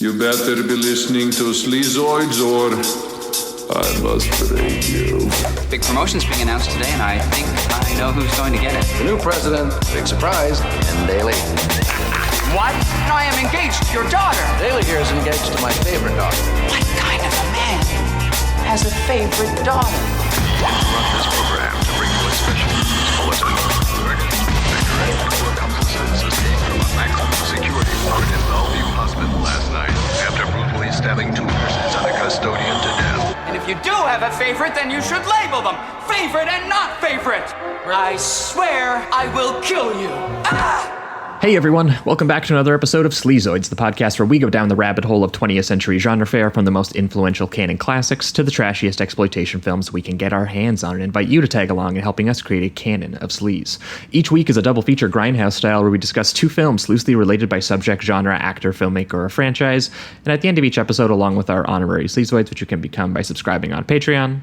You better be listening to Sleazoids or I must break you. Big promotion's being announced today, and I think I know who's going to get it. The new president, big surprise, and Daly. What? I am engaged to your daughter. Daly here is engaged to my favorite daughter. What kind of a man has a favorite daughter? Run this program to bring you a special news bulletin. Two accomplices escaped from a maximum security ward in Bellevue Hospital last night after brutally stabbing two nurses and a custodian to death. And if you do have a favorite, then you should label them favorite and not favorite. I swear I will kill you. Ah! Hey everyone, welcome back to another episode of Sleazoids, the podcast where we go down the rabbit hole of 20th century genre fare, from the most influential canon classics to the trashiest exploitation films we can get our hands on, and invite you to tag along in helping us create a canon of sleaze. Each week is a double feature grindhouse style where we discuss two films loosely related by subject, genre, actor, filmmaker, or franchise, and at the end of each episode, along with our honorary Sleazoids, which you can become by subscribing on Patreon.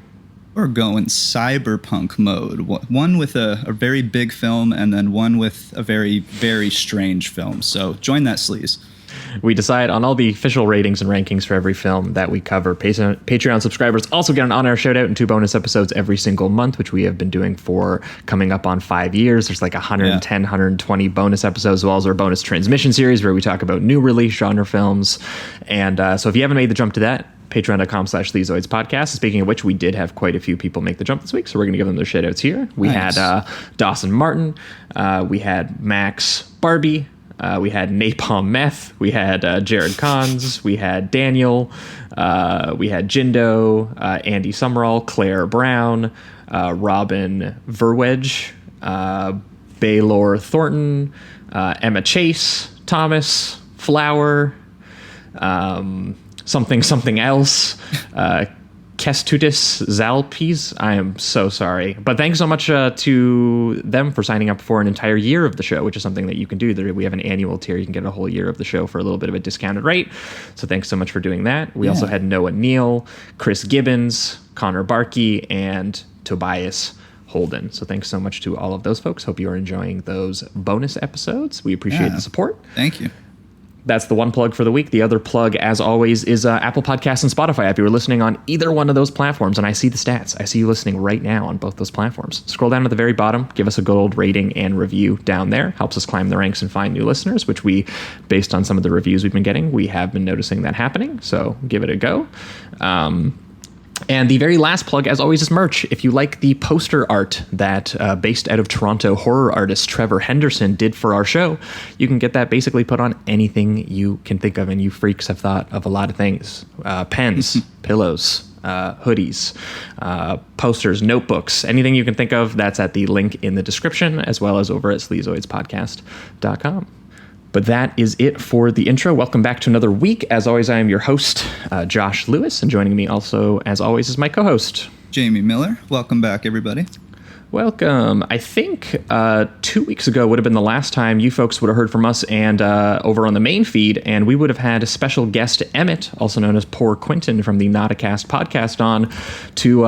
We're going cyberpunk mode. One with a very big film and then one with a very, very strange film. So join that sleaze. We decide on all the official ratings and rankings for every film that we cover. Patreon subscribers also get an on-air shout-out and 2 bonus episodes every single month, which we have been doing for coming up on 5 years. There's like 110, 120 bonus episodes, as well as our bonus transmission series where we talk about new release genre films. And so if you haven't made the jump to that, patreon.com/Sleazoids podcast. Speaking of which, we did have quite a few people make the jump this week, so we're going to give them their shout outs here. We had Dawson Martin, we had Max Barbie, we had Napalm Meth, we had Jared Cons, we had Daniel, we had Jindo, Andy Summerall, Claire Brown, Robin Verwedge, Baylor Thornton, Emma Chase, Thomas, Flower, something else, Kestutis Zalpes. I am so sorry, but thanks so much to them for signing up for an entire year of the show, which is something that you can do. We have an annual tier. You can get a whole year of the show for a little bit of a discounted rate. So thanks so much for doing that. We also had Noah Neal, Chris Gibbons, Connor Barkey, and Tobias Holden. So thanks so much to all of those folks. Hope you are enjoying those bonus episodes. We appreciate the support. Thank you. That's the one plug for the week. The other plug, as always, is Apple Podcasts and Spotify. If you were listening on either one of those platforms, and I see the stats, I see you listening right now on both those platforms. Scroll down to the very bottom, give us a good old rating and review down there. Helps us climb the ranks and find new listeners, which we, based on some of the reviews we've been getting, we have been noticing that happening. So give it a go. And the very last plug, as always, is merch. If you like the poster art that based out of Toronto horror artist Trevor Henderson did for our show, you can get that basically put on anything you can think of. And you freaks have thought of a lot of things. Pens, pillows, hoodies, posters, notebooks, anything you can think of. That's at the link in the description, as well as over at sleazoidspodcast.com. But that is it for the intro. Welcome back to another week. As always, I am your host, Josh Lewis, and joining me also, as always, is my co-host, Jamie Miller. Welcome back, everybody. Welcome. I think 2 weeks ago would have been the last time you folks would have heard from us, and over on the main feed, and we would have had a special guest, Emmett, also known as Poor Quentin from the Not a Cast podcast, on to,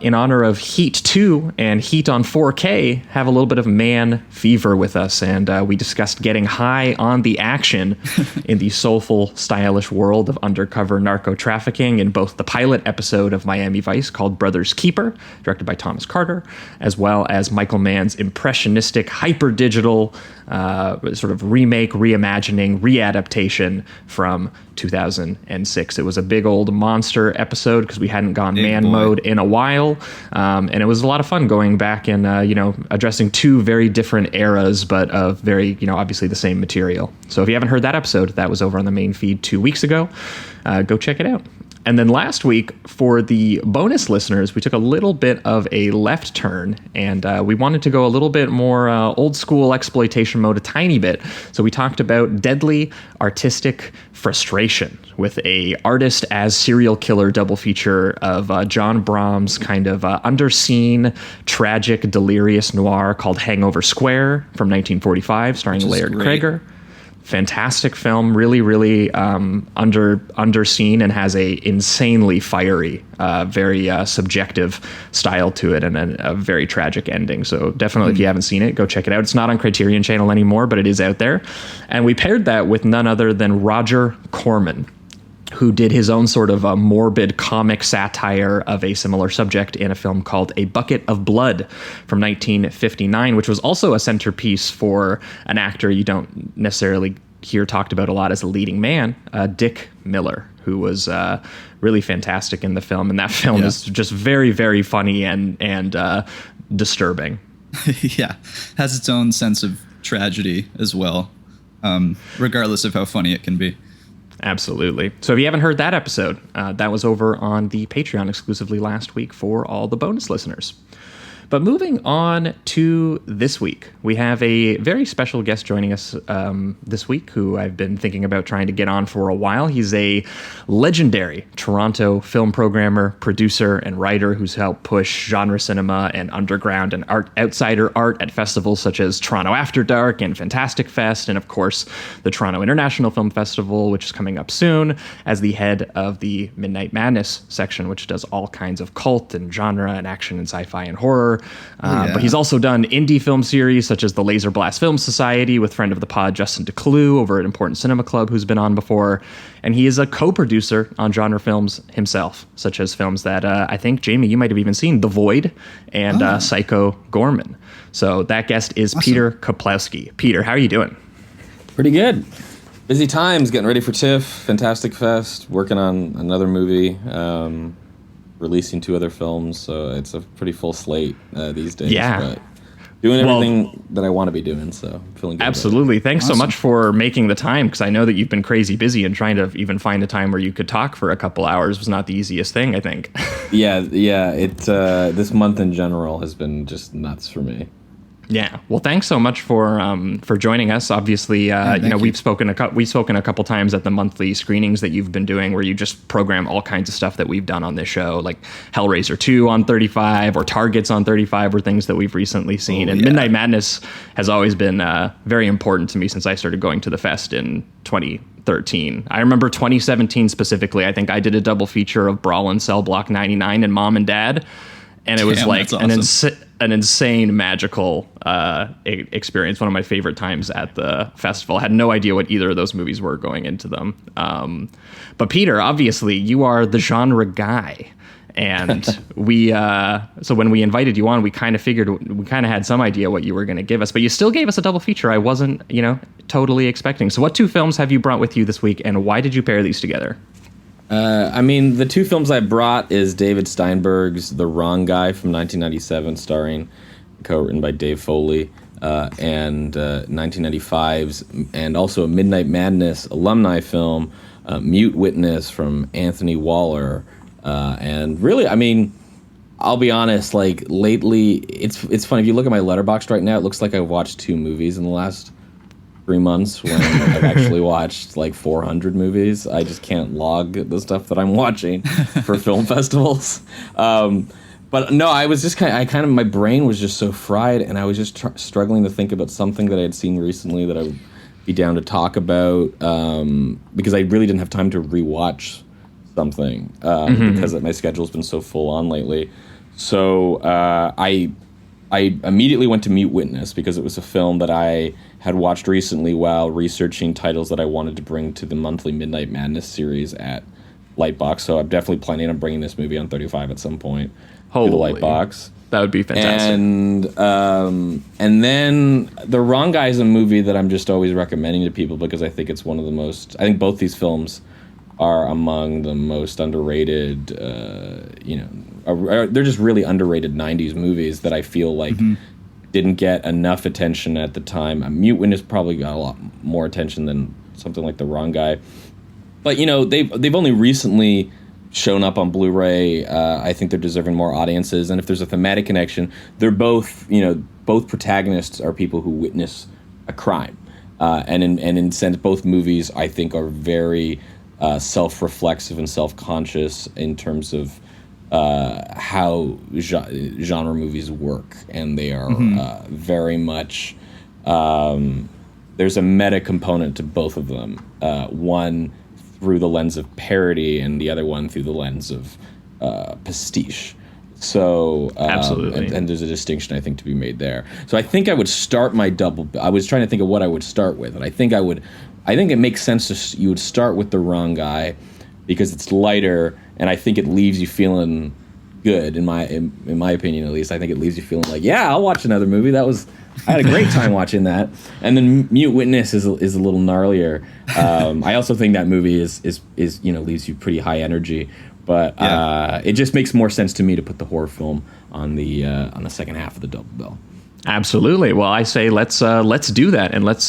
in honor of Heat 2 and Heat on 4K, have a little bit of man fever with us, and we discussed getting high on the action in the soulful, stylish world of undercover narco trafficking in both the pilot episode of Miami Vice called Brother's Keeper, directed by Thomas Carter, as well as Michael Mann's impressionistic, hyper-digital sort of remake, reimagining, readaptation from 2006. It was a big old monster episode because we hadn't gone mode in a while, and it was a lot of fun going back and addressing two very different eras, but of very obviously the same material. So if you haven't heard that episode, that was over on the main feed 2 weeks ago. Go check it out. And then last week, for the bonus listeners, we took a little bit of a left turn, and we wanted to go a little bit more old school exploitation mode a tiny bit. So we talked about deadly artistic frustration with a artist as serial killer double feature of John Brahms' kind of underseen, tragic, delirious noir called Hangover Square from 1945, starring Laird Krieger. Fantastic film, really, really underseen, and has a insanely fiery, very subjective style to it, and a very tragic ending. So definitely, if you haven't seen it, go check it out. It's not on Criterion Channel anymore, but it is out there. And we paired that with none other than Roger Corman. who did his own sort of a morbid comic satire of a similar subject in a film called A Bucket of Blood from 1959, which was also a centerpiece for an actor you don't necessarily hear talked about a lot as a leading man, Dick Miller, who was really fantastic in the film. And that film is just very, very funny and disturbing. Yeah, has its own sense of tragedy as well, regardless of how funny it can be. Absolutely. So if you haven't heard that episode, that was over on the Patreon exclusively last week for all the bonus listeners. But moving on to this week, we have a very special guest joining us this week who I've been thinking about trying to get on for a while. He's a legendary Toronto film programmer, producer, and writer who's helped push genre cinema and underground and outsider art at festivals such as Toronto After Dark and Fantastic Fest, and of course the Toronto International Film Festival, which is coming up soon, as the head of the Midnight Madness section, which does all kinds of cult and genre and action and sci-fi and horror. But he's also done indie film series such as the Laser Blast Film Society with friend of the pod Justin DeClue over at Important Cinema Club, who's been on before. And he is a co-producer on genre films himself, such as films that I think, Jamie, you might have even seen, The Void and Psycho Gorman. So that guest is awesome. Peter Kuplowsky. Peter, how are you doing? Pretty good. Busy times, getting ready for TIFF, Fantastic Fest, working on another movie. Releasing 2 other films, so it's a pretty full slate these days. Yeah. But doing everything that I want to be doing, so I'm feeling good. Absolutely. Thanks so much for making the time, because I know that you've been crazy busy, and trying to even find a time where you could talk for a couple hours was not the easiest thing, I think. Yeah. This month in general has been just nuts for me. Yeah. Well, thanks so much for joining us. Obviously, we've spoken a couple times at the monthly screenings that you've been doing, where you just program all kinds of stuff that we've done on this show, like Hellraiser 2 on 35 or Targets on 35, or things that we've recently seen. Midnight Madness has always been very important to me since I started going to the fest in 2013. I remember 2017 specifically. I think I did a double feature of Brawl in Cell Block 99 and Mom and Dad. And it was like an insane magical experience. One of my favorite times at the festival. I had no idea what either of those movies were going into them. But Peter, obviously, you are the genre guy. And so when we invited you on, we kind of had some idea what you were going to give us. But you still gave us a double feature I wasn't, totally expecting. So what 2 films have you brought with you this week, and why did you pair these together? The 2 films I brought is David Steinberg's The Wrong Guy from 1997, co-written by Dave Foley, and 1995's, and also a Midnight Madness alumni film, Mute Witness from Anthony Waller. And really, I'll be honest, like lately, it's funny, if you look at my Letterboxd right now, it looks like I've watched 2 movies in the last 3 months, when I've actually watched like 400 movies. I just can't log the stuff that I'm watching for film festivals. But no, I was just my brain was just so fried, and I was just struggling to think about something that I had seen recently that I would be down to talk about, because I really didn't have time to rewatch something because my schedule's been so full on lately. So I immediately went to Mute Witness because it was a film that I had watched recently while researching titles that I wanted to bring to the monthly Midnight Madness series at Lightbox. So I'm definitely planning on bringing this movie on 35 at some point to the Lightbox. That would be fantastic. And then The Wrong Guy is a movie that I'm just always recommending to people because I think it's one of the most... I think both these films are among the most underrated, they're just really underrated 90s movies that I feel like didn't get enough attention at the time. Mute Witness probably got a lot more attention than something like The Wrong Guy. But, they've only recently shown up on Blu-ray. I think they're deserving more audiences. And if there's a thematic connection, they're both protagonists are people who witness a crime. And in sense, both movies, I think, are very self-reflexive and self-conscious in terms of how genre movies work, and they are very much there's a meta component to both of them, one through the lens of parody and the other one through the lens of pastiche. So absolutely, and there's a distinction I think to be made there. So I think I would start my I was trying to think of what I would start with, and I think it makes sense you would start with The Wrong Guy because it's lighter, and I think it leaves you feeling good. In my opinion, at least, I think it leaves you feeling like, yeah, I'll watch another movie. I had a great time watching that. And then Mute Witness is a little gnarlier. I also think that movie is leaves you pretty high energy. But it just makes more sense to me to put the horror film on the second half of the double bill. Absolutely. Well, I say let's do that, and let's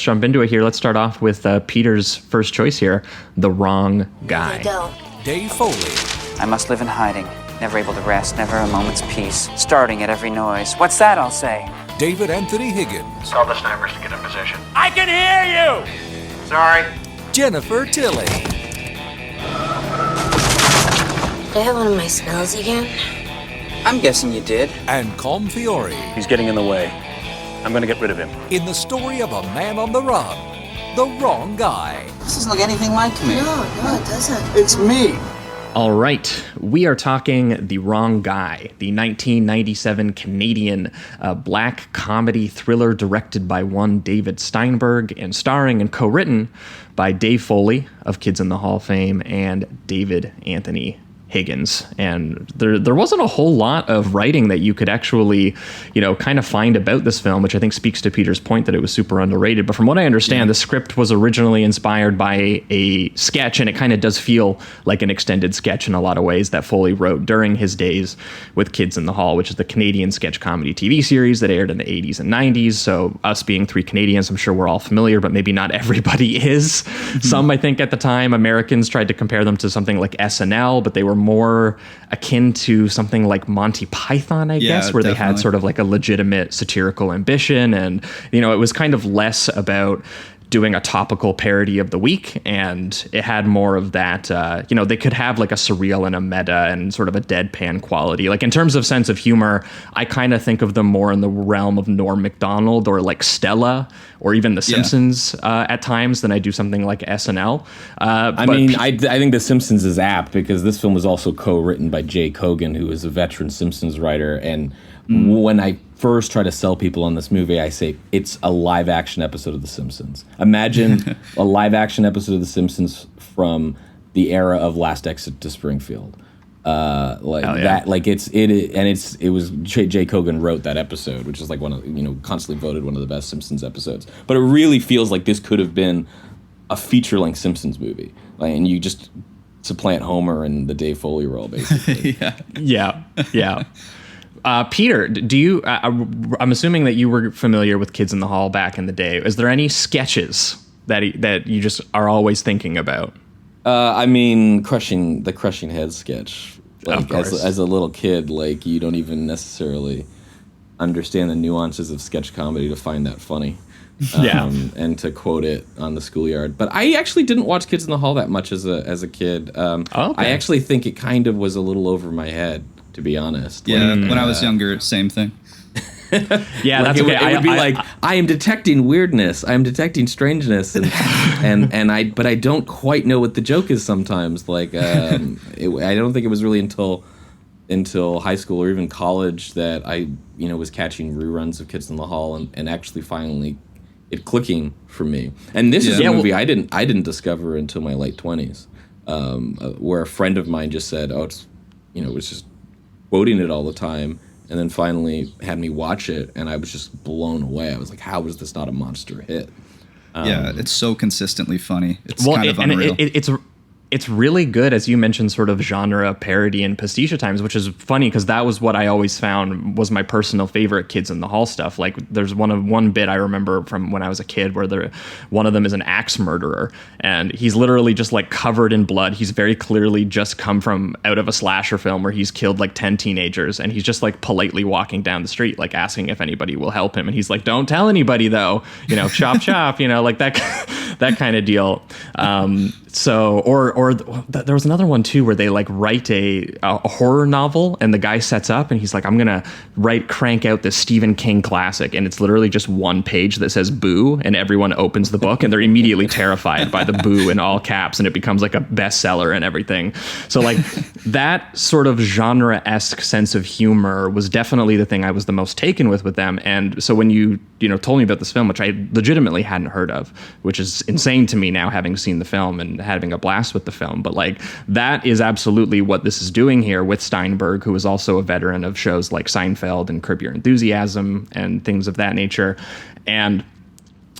jump into it here. Let's start off with Peter's first choice here, The Wrong Guy. Dave Foley. I must live in hiding, never able to rest, never a moment's peace, starting at every noise. What's that, I'll say? David Anthony Higgins. Tell the snipers to get in position. I can hear you! Sorry. Jennifer Tilly. Did I have one of my smells again? I'm guessing you did. And Com Fiore. He's getting in the way. I'm gonna get rid of him. In the story of a man on the run, The Wrong Guy. This doesn't look anything like me. No, it doesn't. It's me. All right, we are talking The Wrong Guy, the 1997 Canadian black comedy thriller directed by one David Steinberg and starring and co-written by Dave Foley of Kids in the Hall fame and David Anthony Higgins. And there wasn't a whole lot of writing that you could actually, kind of find about this film, which I think speaks to Peter's point that it was super underrated. But from what I understand, the script was originally inspired by a sketch, and it kind of does feel like an extended sketch in a lot of ways that Foley wrote during his days with Kids in the Hall, which is the Canadian sketch comedy TV series that aired in the 80s and 90s. So us being three Canadians, I'm sure we're all familiar, but maybe not everybody is. Some, I think, at the time, Americans tried to compare them to something like SNL, but they were more akin to something like Monty Python, I guess, where they had sort of like a legitimate satirical ambition. And, it was kind of less about doing a topical parody of the week, and it had more of that, they could have like a surreal and a meta and sort of a deadpan quality. Like in terms of sense of humor, I kind of think of them more in the realm of Norm Macdonald or like Stella or even The Simpsons at times than I do something like SNL. I think The Simpsons is apt because this film was also co-written by Jay Kogan, who is a veteran Simpsons writer. And when I first try to sell people on this movie, I say it's a live action episode of The Simpsons. Imagine a live action episode of The Simpsons from the era of Last Exit to Springfield. It was Jay Kogan wrote that episode, which is like one of constantly voted one of the best Simpsons episodes. But it really feels like this could have been a feature-length Simpsons movie, and you just supplant Homer in the Dave Foley role, basically. Yeah. Peter, do you? I'm assuming that you were familiar with Kids in the Hall back in the day. Is there any sketches that you just are always thinking about? Crushing Head sketch. Of course. As a little kid, like you don't even necessarily understand the nuances of sketch comedy to find that funny. And to quote it on the schoolyard. But I actually didn't watch Kids in the Hall that much as a kid. I actually think it kind of was a little over my head, to be honest. Yeah, when I was younger, same thing. Yeah, that's okay. It would be like, I am detecting weirdness, I am detecting strangeness, and I don't quite know what the joke is sometimes. Like, I don't think it was really until high school or even college that I, was catching reruns of Kids in the Hall and actually finally it clicking for me. And this is a movie I didn't discover until my late 20s, where a friend of mine just said, "Oh, it's was just quoting it all the time." And then finally had me watch it, and I was just blown away. I was like, "How is this not a monster hit?" It's so consistently funny. It's kind of unreal. It's really good, as you mentioned, sort of genre parody and pastiche at times, which is funny because that was what I always found was my personal favorite Kids in the Hall stuff. Like there's one bit I remember from when I was a kid where one of them is an axe murderer, and he's literally just like covered in blood. He's very clearly just come from out of a slasher film where he's killed like 10 teenagers, and he's just like politely walking down the street, like asking if anybody will help him. And he's like, "Don't tell anybody though, chop chop," like that kind of deal. There was another one too where they like write a horror novel, and the guy sets up and he's like, "I'm gonna crank out this Stephen King classic," and it's literally just one page that says "boo," and everyone opens the book and they're immediately terrified by the "boo" in all caps, and it becomes like a bestseller and everything. So like that sort of genre-esque sense of humor was definitely the thing I was the most taken with them. And so when you told me about this film, which I legitimately hadn't heard of, which is insane to me now having seen the film and having a blast with the film. But like that is absolutely what this is doing here with Steinberg, who is also a veteran of shows like Seinfeld and Curb Your Enthusiasm and things of that nature. And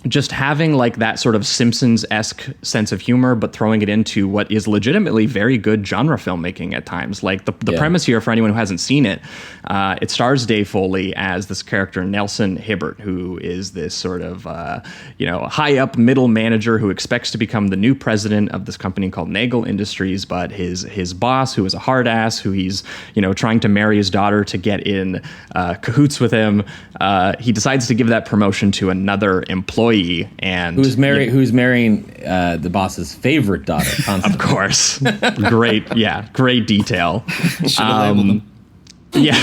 just having like that sort of Simpsons-esque sense of humor, but throwing it into what is legitimately very good genre filmmaking at times. Like the premise here, for anyone who hasn't seen it, it stars Dave Foley as this character Nelson Hibbert, who is this sort of high up middle manager who expects to become the new president of this company called Nagel Industries. But his boss, who is a hard ass, who he's trying to marry his daughter to get in cahoots with him, he decides to give that promotion to another employee. And who's marrying the boss's favorite daughter, Constance. Of course. Great detail. Should have labeled them. Yeah.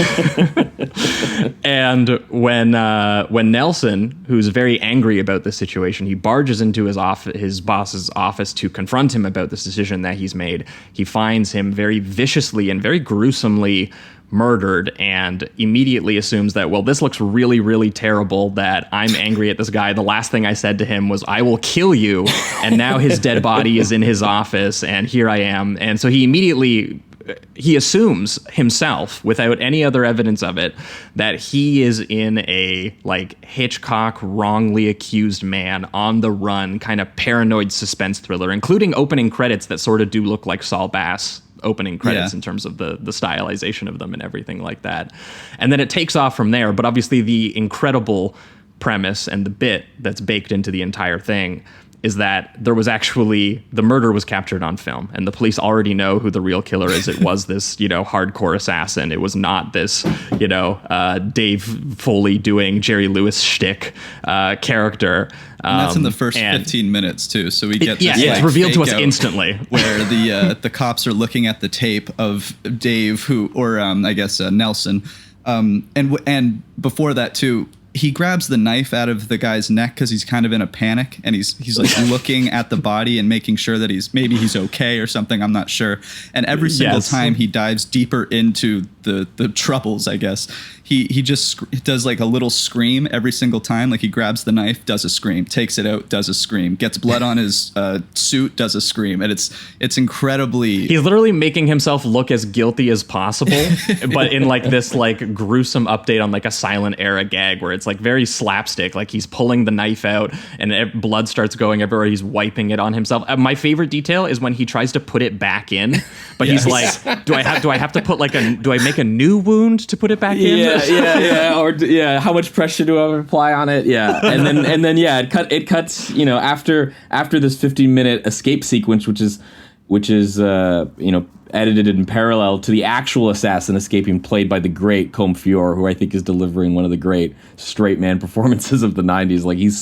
And when Nelson, who's very angry about this situation, he barges into his boss's office to confront him about this decision that he's made, he finds him very viciously and very gruesomely murdered, and immediately assumes that, well, this looks really, really terrible, that I'm angry at this guy. The last thing I said to him was, I will kill you. And now his dead body is in his office, and here I am. And so he assumes himself, without any other evidence of it, that he is in a like Hitchcock wrongly accused man on the run kind of paranoid suspense thriller, including opening credits that sort of do look like Saul Bass opening credits in terms of the stylization of them and everything like that. And then it takes off from there. But obviously the incredible premise and the bit that's baked into the entire thing is that the murder was captured on film, and the police already know who the real killer is. It was this, hardcore assassin. It was not this, Dave Foley doing Jerry Lewis shtick character. And that's in the first 15 minutes too. So we get it's revealed to us instantly, where the cops are looking at the tape of Dave, Nelson, and before that too. He grabs the knife out of the guy's neck because he's kind of in a panic, and he's like looking at the body and making sure that he's okay or something. I'm not sure. And every single time he dives deeper into the troubles, I guess, he just does like a little scream every single time. Like he grabs the knife, does a scream, takes it out, does a scream, gets blood on his suit, does a scream, and it's incredibly. He's literally making himself look as guilty as possible, but in like this like gruesome update on like a silent era gag where it's like very slapstick. Like he's pulling the knife out and blood starts going everywhere. He's wiping it on himself. My favorite detail is when he tries to put it back in, but he's like, do I have to put do I make a new wound to put it back in? Or how much pressure do I apply on it? Yeah, and then it cuts. After this 15-minute escape sequence, which is edited in parallel to the actual assassin escaping, played by the great Combe Fiore, who I think is delivering one of the great straight man performances of the 90s. Like he's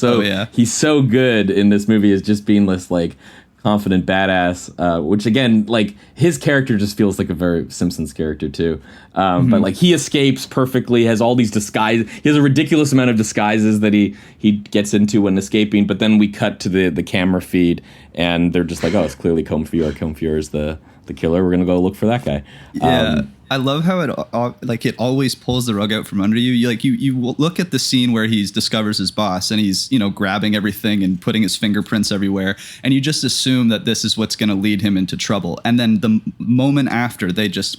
so good in this movie as just being this like confident badass, which again, like his character just feels like a very Simpsons character too. But like he escapes perfectly, has all these disguises. He has a ridiculous amount of disguises that he gets into when escaping. But then we cut to the camera feed, and they're just like, oh, it's clearly Combe Fiore. Combe Fiore is the killer. We're gonna go look for that guy. I love how it always pulls the rug out from under you. You look at the scene where he discovers his boss, and he's grabbing everything and putting his fingerprints everywhere, and you just assume that this is what's going to lead him into trouble. And then the moment after, they just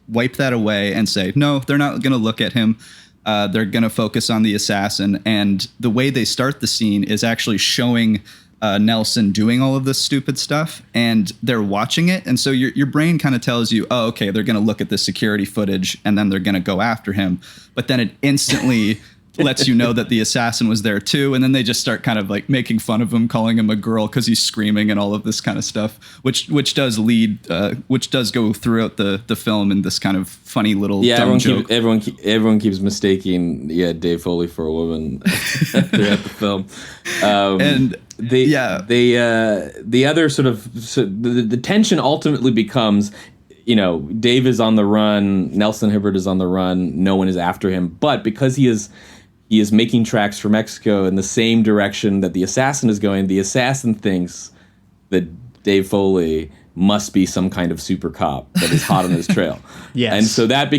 wipe that away and say, no, they're not going to look at him. They're going to focus on the assassin. And the way they start the scene is actually showing Nelson doing all of this stupid stuff, and they're watching it, and so your brain kind of tells you, oh, okay, they're going to look at the security footage and then they're going to go after him, but then it instantly lets you know that the assassin was there too, and then they just start kind of like making fun of him, calling him a girl because he's screaming and all of this kind of stuff, which does go throughout the film in this kind of funny little dumb joke. Everyone keeps mistaking Dave Foley for a woman throughout the film, and the other sort of the tension ultimately becomes, Dave is on the run, Nelson Hibbert is on the run, no one is after him, but because he is making tracks for Mexico in the same direction that the assassin is going, the assassin thinks that Dave Foley must be some kind of super cop that is hot on his trail. Yes. And so that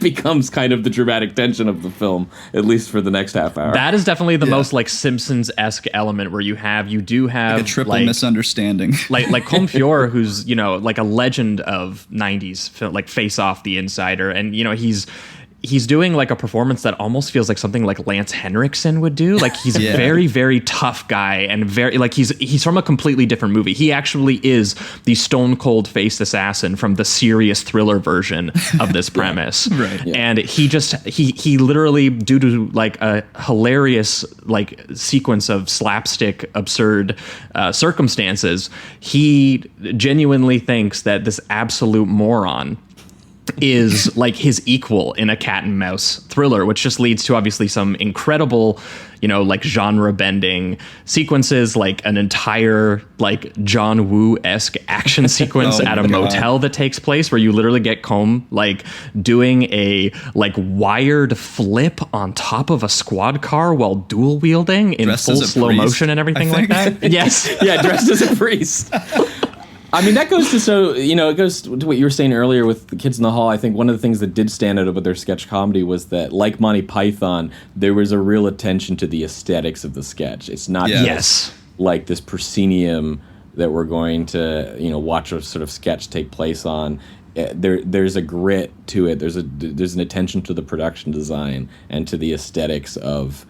becomes kind of the dramatic tension of the film, at least for the next half hour. That is definitely the most like Simpsons-esque element where you do have like a triple misunderstanding. like Comfior, who's, you know, like a legend of 90s film, like Face Off, The Insider, and you know, he's doing like a performance that almost feels like something like Lance Henriksen would do. Like he's a very, very tough guy, and very like he's from a completely different movie. He actually is the stone cold faced assassin from the serious thriller version of this premise. Right. Yeah. And he literally, due to like a hilarious like sequence of slapstick absurd circumstances, he genuinely thinks that this absolute moron is like his equal in a cat and mouse thriller, which just leads to obviously some incredible, you know, like genre bending sequences, like an entire like John Woo-esque action sequence at a motel that takes place where you literally get Combe like doing a like wired flip on top of a squad car while dual wielding in Dressed full as a slow priest, motion and everything like that. Yes. Yeah, dressed as a priest. I mean, that goes to it goes to what you were saying earlier with the Kids in the Hall. I think one of the things that did stand out about their sketch comedy was that, like Monty Python, there was a real attention to the aesthetics of the sketch. It's not just like this proscenium that we're going to, you know, watch a sort of sketch take place on. There's a grit to it. There's an attention to the production design and to the aesthetics of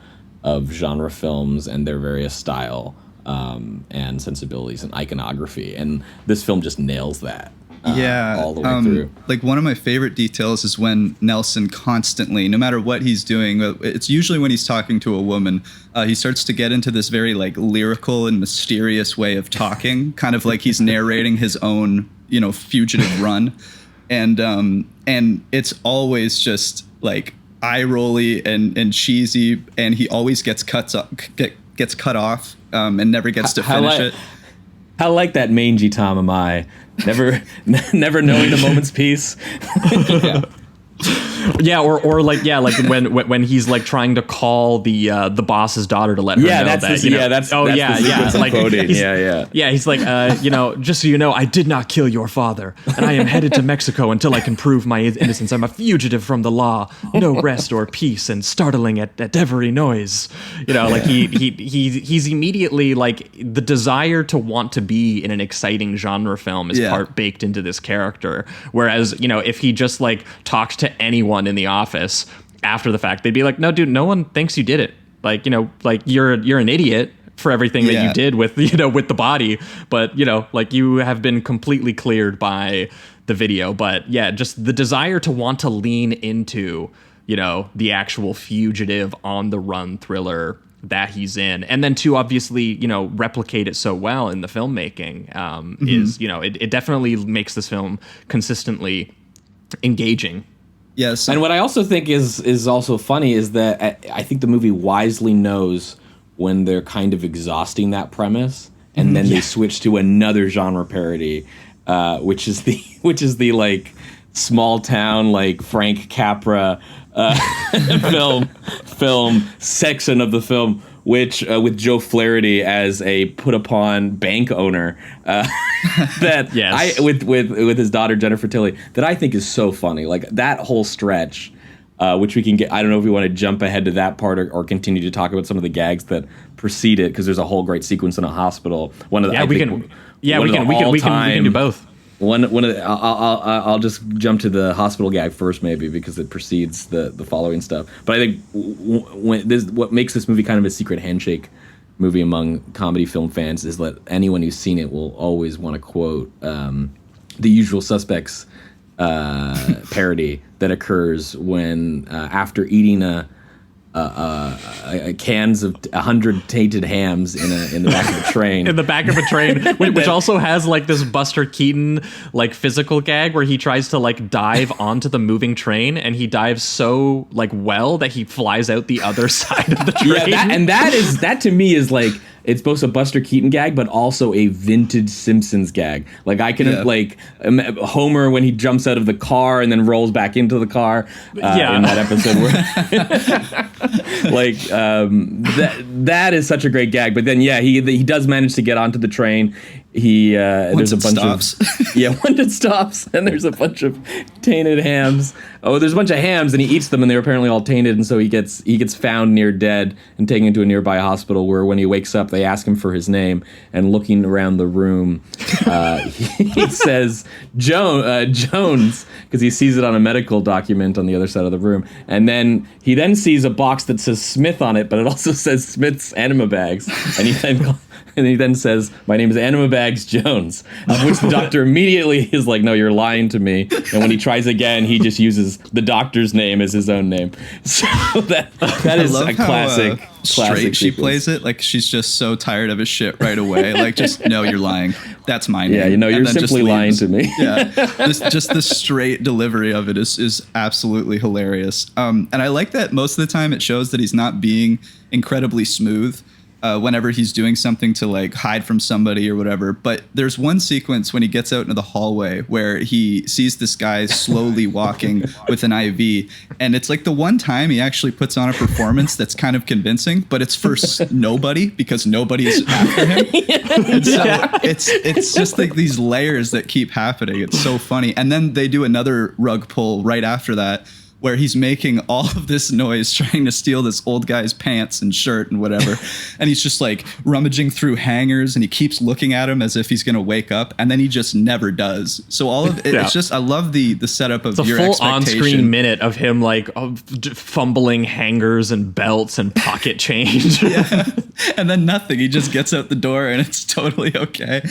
genre films and their various style. And sensibilities and iconography, and this film just nails that. All the way through. Like one of my favorite details is when Nelson constantly, no matter what he's doing, it's usually when he's talking to a woman, he starts to get into this very like lyrical and mysterious way of talking, kind of like he's narrating his own, you know, fugitive run, and it's always just like eye-rolly and cheesy, and he always gets cut off and never gets to finish it. How like that mangy Tom am I, never knowing the moment's peace. Yeah, or like when he's like trying to call the boss's daughter to let her know that he's like you know, just so you know, I did not kill your father, and I am headed to Mexico until I can prove my innocence. I'm a fugitive from the law, no rest or peace, and startling at every noise. You know, like he's immediately like the desire to want to be in an exciting genre film is part baked into this character. Whereas, you know, if he just like talked to anyone in the office after the fact, they'd be like, no dude, no one thinks you did it, like, you know, like you're an idiot for everything that you did with, you know, with the body, but you know, like you have been completely cleared by the video. But yeah, just the desire to want to lean into, you know, the actual fugitive on the run thriller that he's in, and then to obviously, you know, replicate it so well in the filmmaking is, you know, it definitely makes this film consistently engaging. Yes. And what I also think is also funny is that I think the movie wisely knows when they're kind of exhausting that premise, and then they switch to another genre parody, which is the like small town like Frank Capra film section of the film, which with Joe Flaherty as a put upon bank owner with his daughter Jennifer Tilly, that I think is so funny. Like that whole stretch, which we can get. I don't know if we want to jump ahead to that part or continue to talk about some of the gags that precede it, because there's a whole great sequence in a hospital. We can do both. I'll just jump to the hospital gag first, maybe, because it precedes the following stuff. But I think what makes this movie kind of a secret handshake movie among comedy film fans is that anyone who's seen it will always want to quote The Usual Suspects parody that occurs when after eating cans of 100 tainted hams in the back of a train. In the back of a train, which also has like this Buster Keaton like physical gag where he tries to like dive onto the moving train, and he dives so like well that he flies out the other side of the train. Yeah, that to me is like, it's both a Buster Keaton gag, but also a vintage Simpsons gag. Like I can like Homer when he jumps out of the car and then rolls back into the car in that episode. Where that is such a great gag. But then he does manage to get onto the train. there's a bunch stops. of once it stops, and there's a bunch of tainted hams. Oh, there's a bunch of hams, and he eats them, and they're apparently all tainted, and so he gets found near dead and taken to a nearby hospital, where when he wakes up, they ask him for his name, and looking around the room, he says Jones, because he sees it on a medical document on the other side of the room, and then he sees a box that says Smith on it, but it also says Smith's Enema Bags, and he then says, "My name is Enema Bags Jones," of which the doctor immediately is like, "No, you're lying to me." And when he tries again, he just uses the doctor's name as his own name. So that is a classic. Straight she plays it, like she's just so tired of his shit right away. Like, just, "No, you're lying. That's my name." Yeah, you're simply lying to me. Yeah, just the straight delivery of it is absolutely hilarious. And I like that most of the time it shows that he's not being incredibly smooth whenever he's doing something to like hide from somebody or whatever. But there's one sequence when he gets out into the hallway where he sees this guy slowly walking with an IV, and it's like the one time he actually puts on a performance that's kind of convincing, but it's for nobody, because nobody's after him. And so it's just like these layers that keep happening. It's so funny. And then they do another rug pull right after that, where he's making all of this noise trying to steal this old guy's pants and shirt and whatever. And he's just like rummaging through hangers, and he keeps looking at him as if he's going to wake up, and then he just never does. So all of it, it's just, I love the setup of your expectation. It's a full on-screen minute of him like fumbling hangers and belts and pocket change. Yeah. And then nothing. He just gets out the door and it's totally okay.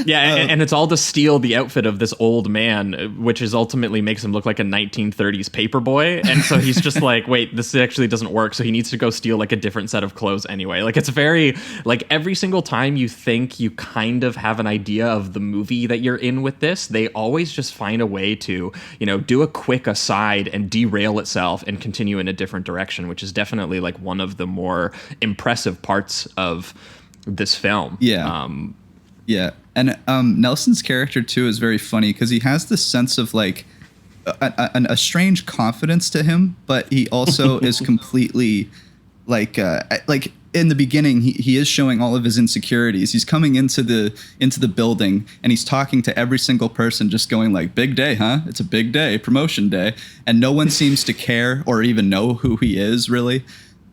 Yeah, and it's all to steal the outfit of this old man, which is ultimately makes him look like a 1930s paperboy. And so he's just like, wait, this actually doesn't work. So he needs to go steal like a different set of clothes anyway. Like, it's very, like, every single time you think you kind of have an idea of the movie that you're in with this, they always just find a way to, do a quick aside and derail itself and continue in a different direction, which is definitely like one of the more impressive parts of this film. Yeah. Yeah. And Nelson's character too is very funny, because he has this sense of like, a strange confidence to him, but he also is completely like in the beginning he is showing all of his insecurities. He's coming into the building, and he's talking to every single person, just going like, "Big day, huh? It's a big day, promotion day," and no one seems to care or even know who he is really.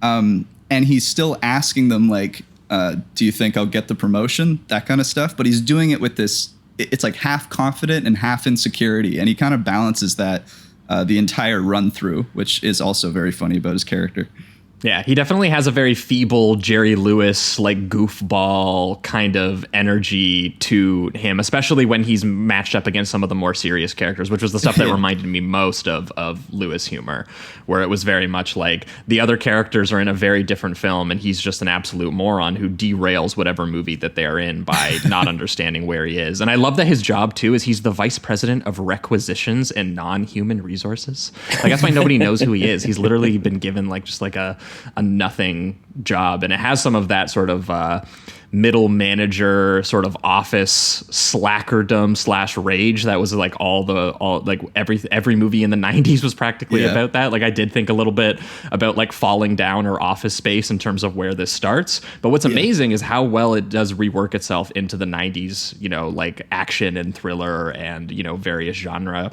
And he's still asking them like, "Do you think I'll get the promotion?" That kind of stuff. But he's doing it with this. It's like half confident and half insecurity, and he kind of balances that the entire run through, which is also very funny about his character. Yeah, he definitely has a very feeble Jerry Lewis, like, goofball kind of energy to him, especially when he's matched up against some of the more serious characters, which was the stuff that reminded me most of Lewis humor, where it was very much like the other characters are in a very different film, and he's just an absolute moron who derails whatever movie that they are in by not understanding where he is. And I love that his job, too, is he's the vice president of requisitions and non-human resources. Like, that's why nobody knows who he is. He's literally been given, like, just like a nothing job, and it has some of that sort of middle manager sort of office slackerdom / rage that was like every movie in the 90s was practically about that. Like, I did think a little bit about like Falling Down or Office Space in terms of where this starts, but what's amazing is how well it does rework itself into the 90s, like action and thriller and various genre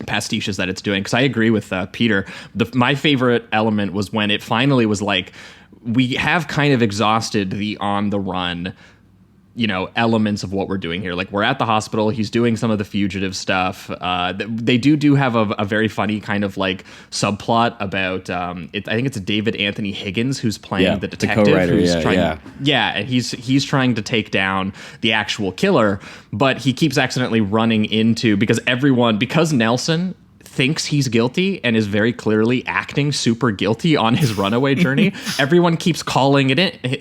pastiches that it's doing. Because I agree with Peter. My favorite element was when it finally was like, we have kind of exhausted the on the run elements of what we're doing here. Like, we're at the hospital, he's doing some of the fugitive stuff. They do have a very funny kind of like subplot about I think it's David Anthony Higgins who's playing the detective, who's trying and he's trying to take down the actual killer, but he keeps accidentally running into, because Nelson thinks he's guilty and is very clearly acting super guilty on his runaway journey. Everyone keeps calling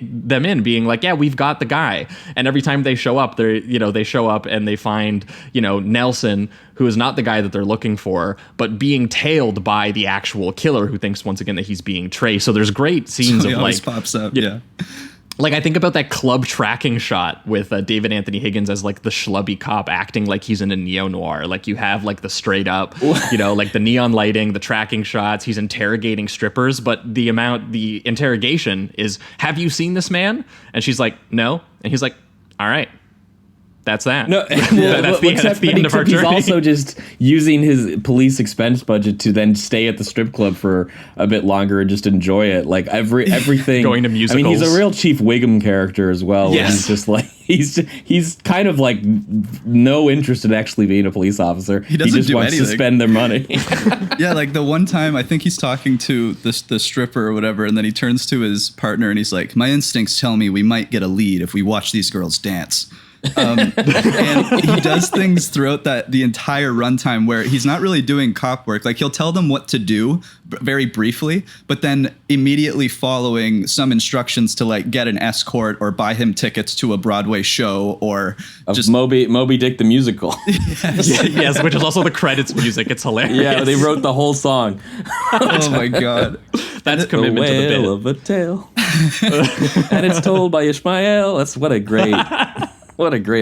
them in, being like, "Yeah, we've got the guy." And every time they show up, they show up and they find, Nelson, who is not the guy that they're looking for, but being tailed by the actual killer, who thinks once again that he's being traced. So there's great scenes so of like pops up, Like, I think about that club tracking shot with David Anthony Higgins as like the schlubby cop acting like he's in a neo-noir. Like, you have like the straight up, like the neon lighting, the tracking shots. He's interrogating strippers, but the interrogation is, "Have you seen this man?" And she's like, "No." And he's like, "All right, that's that. No, that's the end of our journey. He's also just using his police expense budget to then stay at the strip club for a bit longer and just enjoy it. Like everything. Going to musicals. I mean, he's a real Chief Wiggum character as well. Yes. He's just like he's kind of like no interest in actually being a police officer. He just wants to spend their money. Yeah, like the one time I think he's talking to the stripper or whatever, and then he turns to his partner and he's like, "My instincts tell me we might get a lead if we watch these girls dance." And he does things throughout the entire runtime where he's not really doing cop work. Like he'll tell them what to do very briefly, but then immediately following some instructions to like get an escort or buy him tickets to a Broadway show or just Moby Dick the musical. Yes, which is also the credits music. It's hilarious. Yeah, they wrote the whole song. Oh my god, that's commitment to the bit. Of a tale, and it's told by Ishmael. That's what a great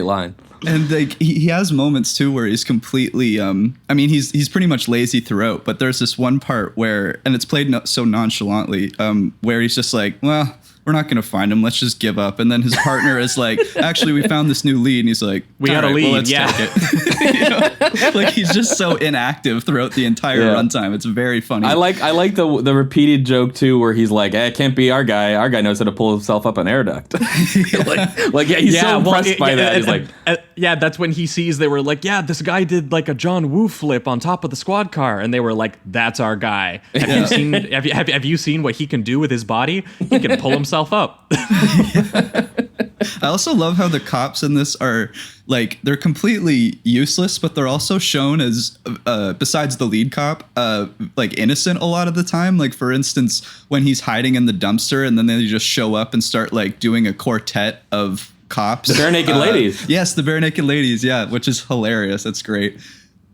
line. And like he has moments too where he's completely I mean he's pretty much lazy throughout, but there's this one part where, and it's played so nonchalantly, where he's just like, well, we're not going to find him, let's just give up. And then his partner is like, actually we found this new lead, and he's like, we got a lead, well, let's take it. You know? Like he's just so inactive throughout the entire runtime. It's very funny. I like the repeated joke too, where he's like, it can't be our guy. Our guy knows how to pull himself up an air duct. He's so impressed by that. He's like, that's when he sees, they were like, this guy did like a John Woo flip on top of the squad car, and they were like, that's our guy. Have you seen what he can do with his body? He can pull himself up. I also love how the cops in this are like, they're completely useless, but they're also shown as besides the lead cop like innocent a lot of the time. Like for instance, when he's hiding in the dumpster and then they just show up and start like doing a quartet of cops, the Bare Naked Ladies. Yes, the Bare Naked Ladies, which is hilarious. That's great.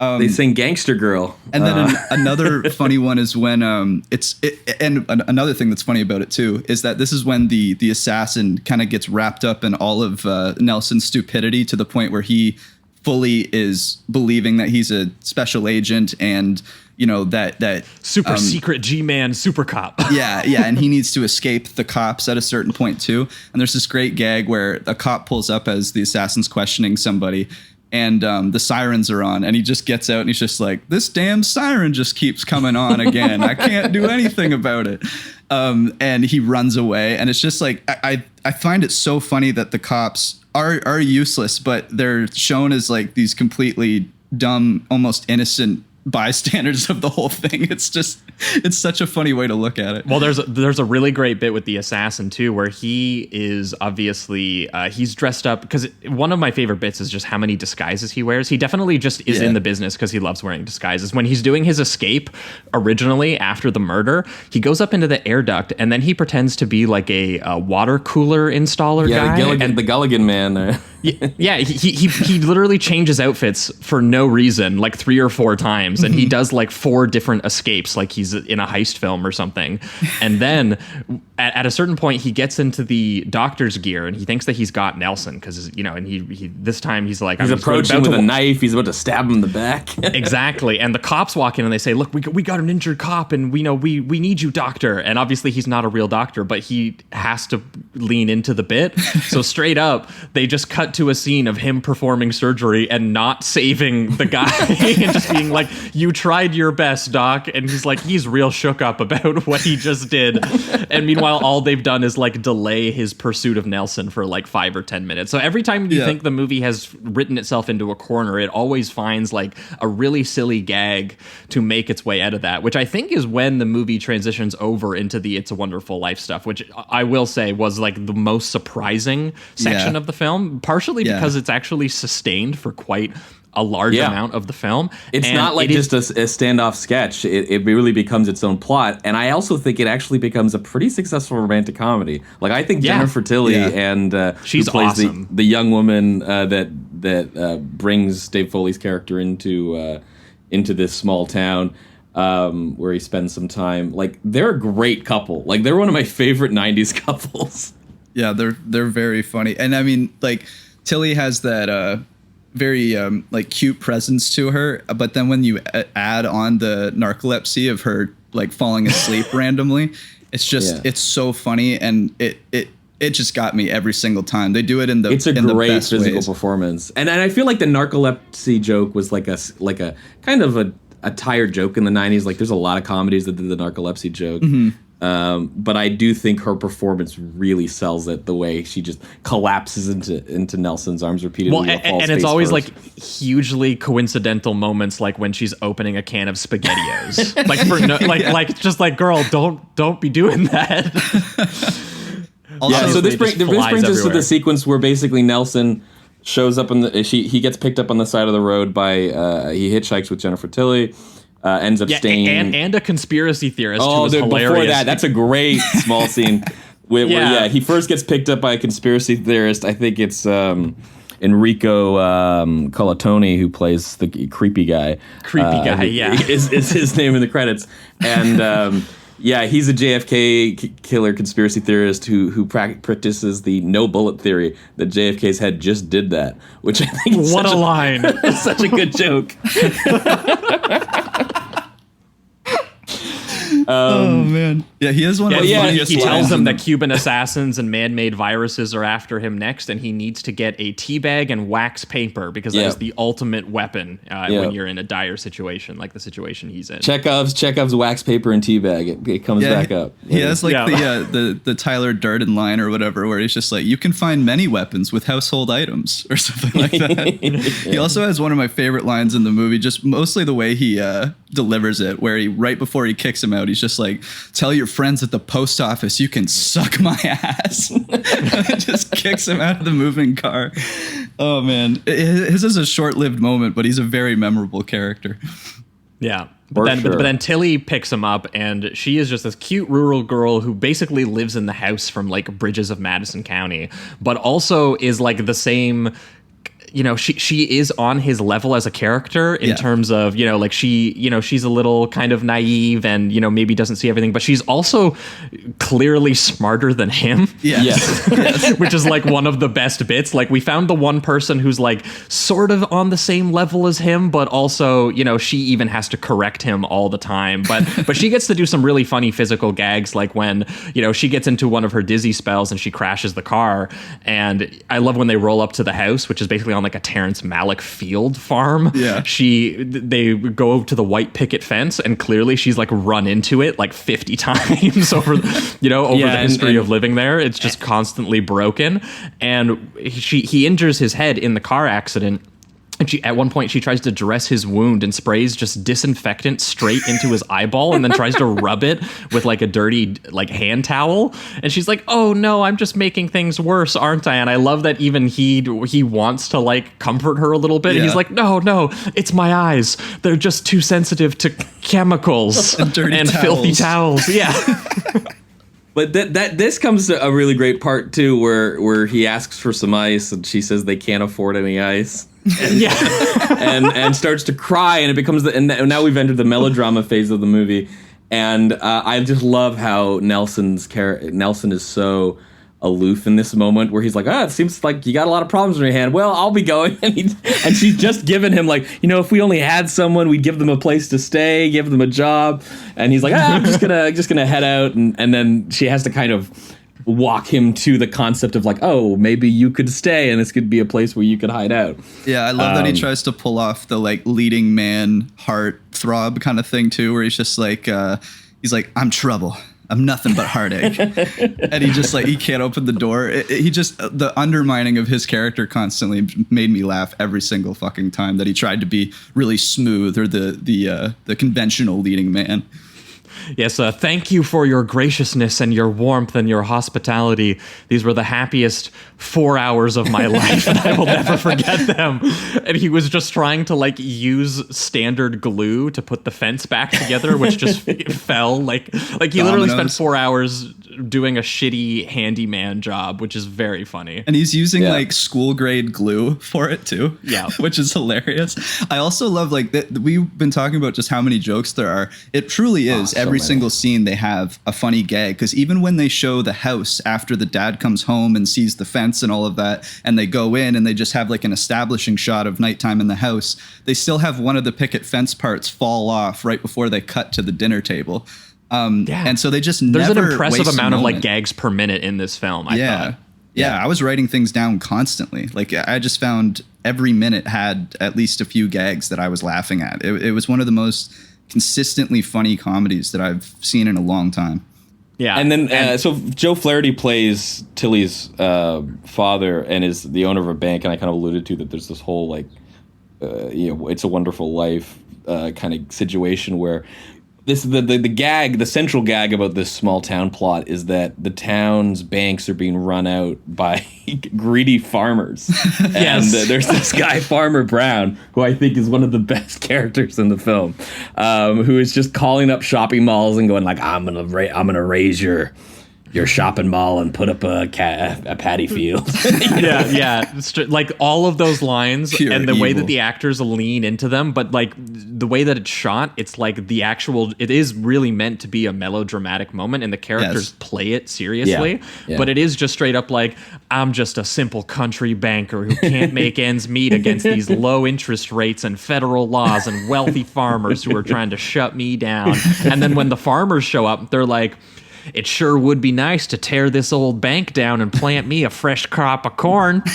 They sing Gangster Girl. And then another funny one is when another thing that's funny about it too is that this is when the assassin kind of gets wrapped up in all of Nelson's stupidity to the point where he fully is believing that he's a special agent and you know that super secret G-man super cop. yeah, and he needs to escape the cops at a certain point too. And there's this great gag where a cop pulls up as the assassin's questioning somebody, and the sirens are on, and he just gets out and he's just like, this damn siren just keeps coming on again. I can't do anything about it. And he runs away, and it's just like, I find it so funny that the cops are useless, but they're shown as like these completely dumb, almost innocent bystanders of the whole thing. It's such a funny way to look at it. Well, there's a really great bit with the assassin too, where he is obviously he's dressed up, because one of my favorite bits is just how many disguises he wears. He definitely just is in the business because he loves wearing disguises. When he's doing his escape originally after the murder, he goes up into the air duct and then he pretends to be like a water cooler installer guy. The Gulligan man. He literally changes outfits for no reason like 3 or 4 times, and he does like 4 different escapes like he's in a heist film or something. And then at a certain point he gets into the doctor's gear and he thinks that he's got Nelson, because and he this time he's like, he's approaching with a knife, he's about to stab him in the back. Exactly. And the cops walk in and they say, look, we got an injured cop and we need you, doctor. And obviously he's not a real doctor, but he has to lean into the bit. So straight up they just cut to a scene of him performing surgery and not saving the guy and just being like, you tried your best, doc. And he's like, he's real shook up about what he just did. And meanwhile all they've done is like delay his pursuit of Nelson for like 5 or 10 minutes. So every time you think the movie has written itself into a corner, it always finds like a really silly gag to make its way out of that, which I think is when the movie transitions over into the It's a Wonderful Life stuff, which I will say was like the most surprising section of the film, partially because it's actually sustained for quite a large amount of the film. It's not like just a standoff sketch. It really becomes its own plot. And I also think it actually becomes a pretty successful romantic comedy. Like I think Jennifer Tilly and she's who plays awesome. the young woman that brings Dave Foley's character into this small town where he spends some time. Like they're a great couple. Like they're one of my favorite 90s couples. Yeah, they're very funny. And I mean, like Tilly has that very like cute presence to her, but then when you add on the narcolepsy of her like falling asleep randomly, it's just it's so funny, and it it just got me every single time. They do it in the It's a in great the best physical ways. performance, and I feel like the narcolepsy joke was like a kind of a tired joke in the 90s. Like there's a lot of comedies that did the narcolepsy joke. But I do think her performance really sells it, the way she just collapses into Nelson's arms repeatedly. Well, and it's always like hugely coincidental moments, like when she's opening a can of SpaghettiOs. Like for like just like, girl, don't be doing that. So this brings us to everywhere. the sequence where basically Nelson shows up he gets picked up on the side of the road by he hitchhikes with Jennifer Tilly. Ends up staying and a conspiracy theorist who was hilarious. Before that's a great small scene where he first gets picked up by a conspiracy theorist. I think it's Enrico Colatoni, who plays the creepy guy. Is his name in the credits. And he's a JFK killer conspiracy theorist who practices the no bullet theory that JFK's head just did that, which I think is what a line. Such a good joke. Oh man, yeah, he has one of the funniest he tells lines them in that Cuban assassins and man-made viruses are after him next, and he needs to get a tea bag and wax paper because that is the ultimate weapon when you're in a dire situation like the situation he's in. Chekhov's wax paper and tea bag. It comes back up. He has like the Tyler Durden line or whatever, where he's just like, you can find many weapons with household items or something like that. He also has one of my favorite lines in the movie, just mostly the way he delivers it, where he right before he kicks him out, he's just like, tell your friends at the post office you can suck my ass. Just kicks him out of the moving car. Oh man, his is a short-lived moment, but he's a very memorable character. Yeah. But then Tilly picks him up, and she is just this cute rural girl who basically lives in the house from like Bridges of Madison County, but also is like the same. You know, she is on his level as a character in terms of, you know, like she's a little kind of naive and, you know, maybe doesn't see everything, but she's also clearly smarter than him. Yes. Which is like one of the best bits. Like we found the one person who's like sort of on the same level as him, but also, you know, she even has to correct him all the time. But she gets to do some really funny physical gags, like when, you know, she gets into one of her dizzy spells and she crashes the car. And I love when they roll up to the house, which is basically on like a Terrence Malick field farm. Yeah. They go to the white picket fence, and clearly she's like run into it like 50 times over the history of living there. It's just constantly broken. And he injures his head in the car accident. And at one point, she tries to dress his wound and sprays just disinfectant straight into his eyeball and then tries to rub it with like a dirty like hand towel. And she's like, oh no, I'm just making things worse, aren't I? And I love that even he wants to like comfort her a little bit. Yeah. And he's like, no, it's my eyes. They're just too sensitive to chemicals and filthy towels. Yeah. But this comes to a really great part too, where he asks for some ice and she says they can't afford any ice. And starts to cry, and it becomes and now we've entered the melodrama phase of the movie, and I just love how Nelson is so aloof in this moment, where he's like, it seems like you got a lot of problems in your hand. Well, I'll be going, and she's just given him like, you know, if we only had someone, we'd give them a place to stay, give them a job, and he's like, I'm just gonna head out, and then she has to kind of walk him to the concept of like, oh, maybe you could stay and this could be a place where you could hide out. Yeah, I love that he tries to pull off the like leading man heart throb kind of thing too, where he's just like, he's like, I'm trouble. I'm nothing but heartache. And he just like, he can't open the door. The undermining of his character constantly made me laugh every single fucking time that he tried to be really smooth or the conventional leading man. Yes, thank you for your graciousness and your warmth and your hospitality. These were the happiest 4 hours of my life, and I will never forget them. And he was just trying to like use standard glue to put the fence back together, which just fell. Like he literally spent 4 hours doing a shitty handyman job, which is very funny. And he's using like school grade glue for it too. Yeah, which is hilarious. I also love like that we've been talking about just how many jokes there are. It truly is every single scene they have a funny gag, because even when they show the house after the dad comes home and sees the fence and all of that, and they go in and they just have like an establishing shot of nighttime in the house, they still have one of the picket fence parts fall off right before they cut to the dinner table. And so they just there's never an impressive waste a amount of like moment. gags per minute in this film. I thought. Yeah, I was writing things down constantly. Like I just found every minute had at least a few gags that I was laughing at. It was one of the most consistently funny comedies that I've seen in a long time. Yeah, and then so Joe Flaherty plays Tilly's father and is the owner of a bank, and I kind of alluded to that. There's this whole like, It's a Wonderful Life kind of situation where this the gag, the central gag about this small town plot is that the town's banks are being run out by greedy farmers. Yes. And there's this guy, Farmer Brown, who I think is one of the best characters in the film, who is just calling up shopping malls and going like, I'm gonna raise your shopping mall and put up a paddy field. Like all of those lines Pure and the way evil. that the actors lean into them, but like the way that it's shot, it's like it is really meant to be a melodramatic moment, and the characters play it seriously. Yeah. But it is just straight up like, I'm just a simple country banker who can't make ends meet against these low interest rates and federal laws and wealthy farmers who are trying to shut me down. And then when the farmers show up, they're like, it sure would be nice to tear this old bank down and plant me a fresh crop of corn. I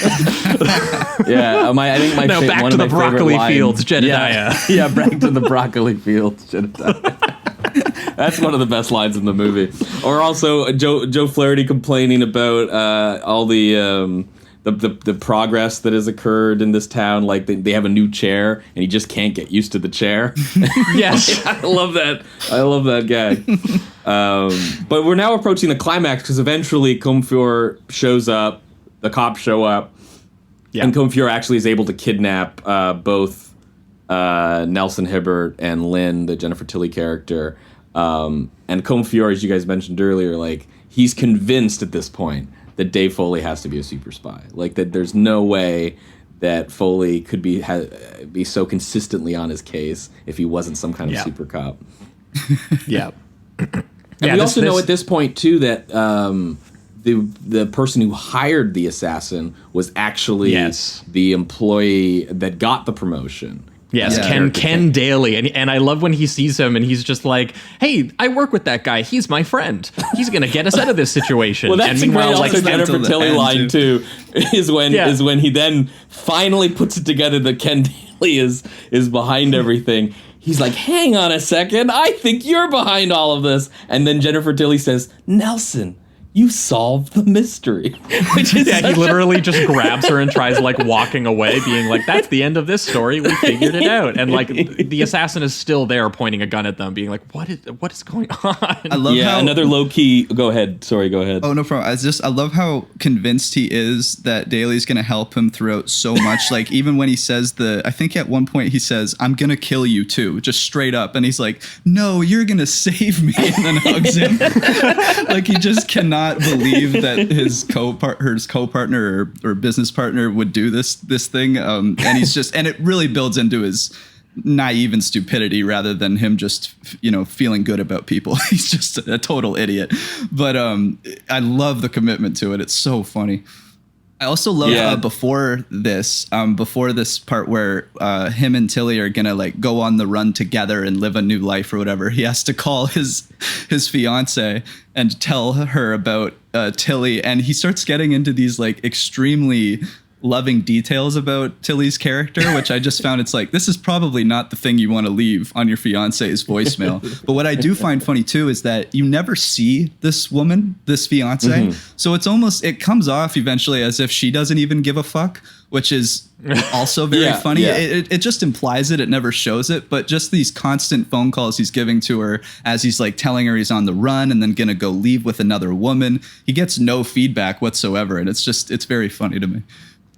think back one to of the my favorite broccoli lines- fields, Jedediah. Yeah, back to the broccoli fields, Jedediah. That's one of the best lines in the movie. Or also Joe Flaherty complaining about all the progress that has occurred in this town. Like they have a new chair and he just can't get used to the chair. Yes. I love that gag. But we're now approaching the climax because eventually Comfior shows up, the cops show up, and Comfior actually is able to kidnap both Nelson Hibbert and Lynn, the Jennifer Tilly character. And Comfior, as you guys mentioned earlier, like he's convinced at this point that Dave Foley has to be a super spy. Like that there's no way that Foley could be so consistently on his case if he wasn't some kind of super cop. Yeah. And we also know at this point too that the person who hired the assassin was actually the employee that got the promotion. Yes, Ken Daly. And I love when he sees him and he's just like, hey, I work with that guy. He's my friend. He's going to get us out of this situation. Well, that's and a great meanwhile, also Jennifer Tilly line too, is when he then finally puts it together that Ken Daly is behind everything. He's like, hang on a second, I think you're behind all of this. And then Jennifer Tilly says, Nelson, you solved the mystery. Which is he literally just grabs her and tries like walking away, being like, that's the end of this story. We figured it out. And like the assassin is still there pointing a gun at them, being like, what is going on? I love how another low key. Go ahead. Sorry, go ahead. Oh, no problem. I love how convinced he is that Daly's going to help him throughout so much. Like even when he says I think at one point he says, I'm going to kill you too, just straight up. And he's like, no, you're going to save me. And then hugs him. Like he just cannot believe that his co-partner or business partner would do this thing. And it really builds into his naive and stupidity rather than him just, feeling good about people. He's just a total idiot. But I love the commitment to it. It's so funny. I also love before this part where him and Tilly are gonna like go on the run together and live a new life or whatever. He has to call his fiance and tell her about Tilly, and he starts getting into these like extremely loving details about Tilly's character, which I just found it's like, this is probably not the thing you want to leave on your fiance's voicemail. But what I do find funny too is that you never see this woman, this fiance. Mm-hmm. So it comes off eventually as if she doesn't even give a fuck, which is also very funny. Yeah. It just implies it. It never shows it. But just these constant phone calls he's giving to her as he's like telling her he's on the run and then going to go leave with another woman. He gets no feedback whatsoever. And it's very funny to me.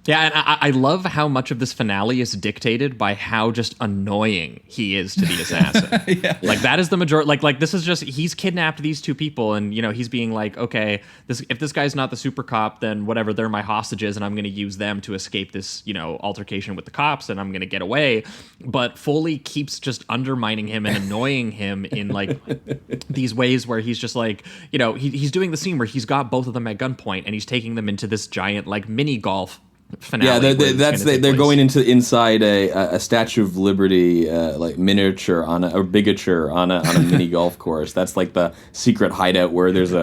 Yeah, and I love how much of this finale is dictated by how just annoying he is to the assassin. Yeah. Like that is the majority. Like this is just, he's kidnapped these two people, and he's being like, okay, if this guy's not the super cop, then whatever, they're my hostages, and I'm going to use them to escape this altercation with the cops, and I'm going to get away. But Foley keeps just undermining him and annoying him in like these ways where he's just like, he's doing the scene where he's got both of them at gunpoint and he's taking them into this giant like mini golf finale. They're going inside a Statue of Liberty like miniature on a bigature on a mini golf course. That's like the secret hideout where there's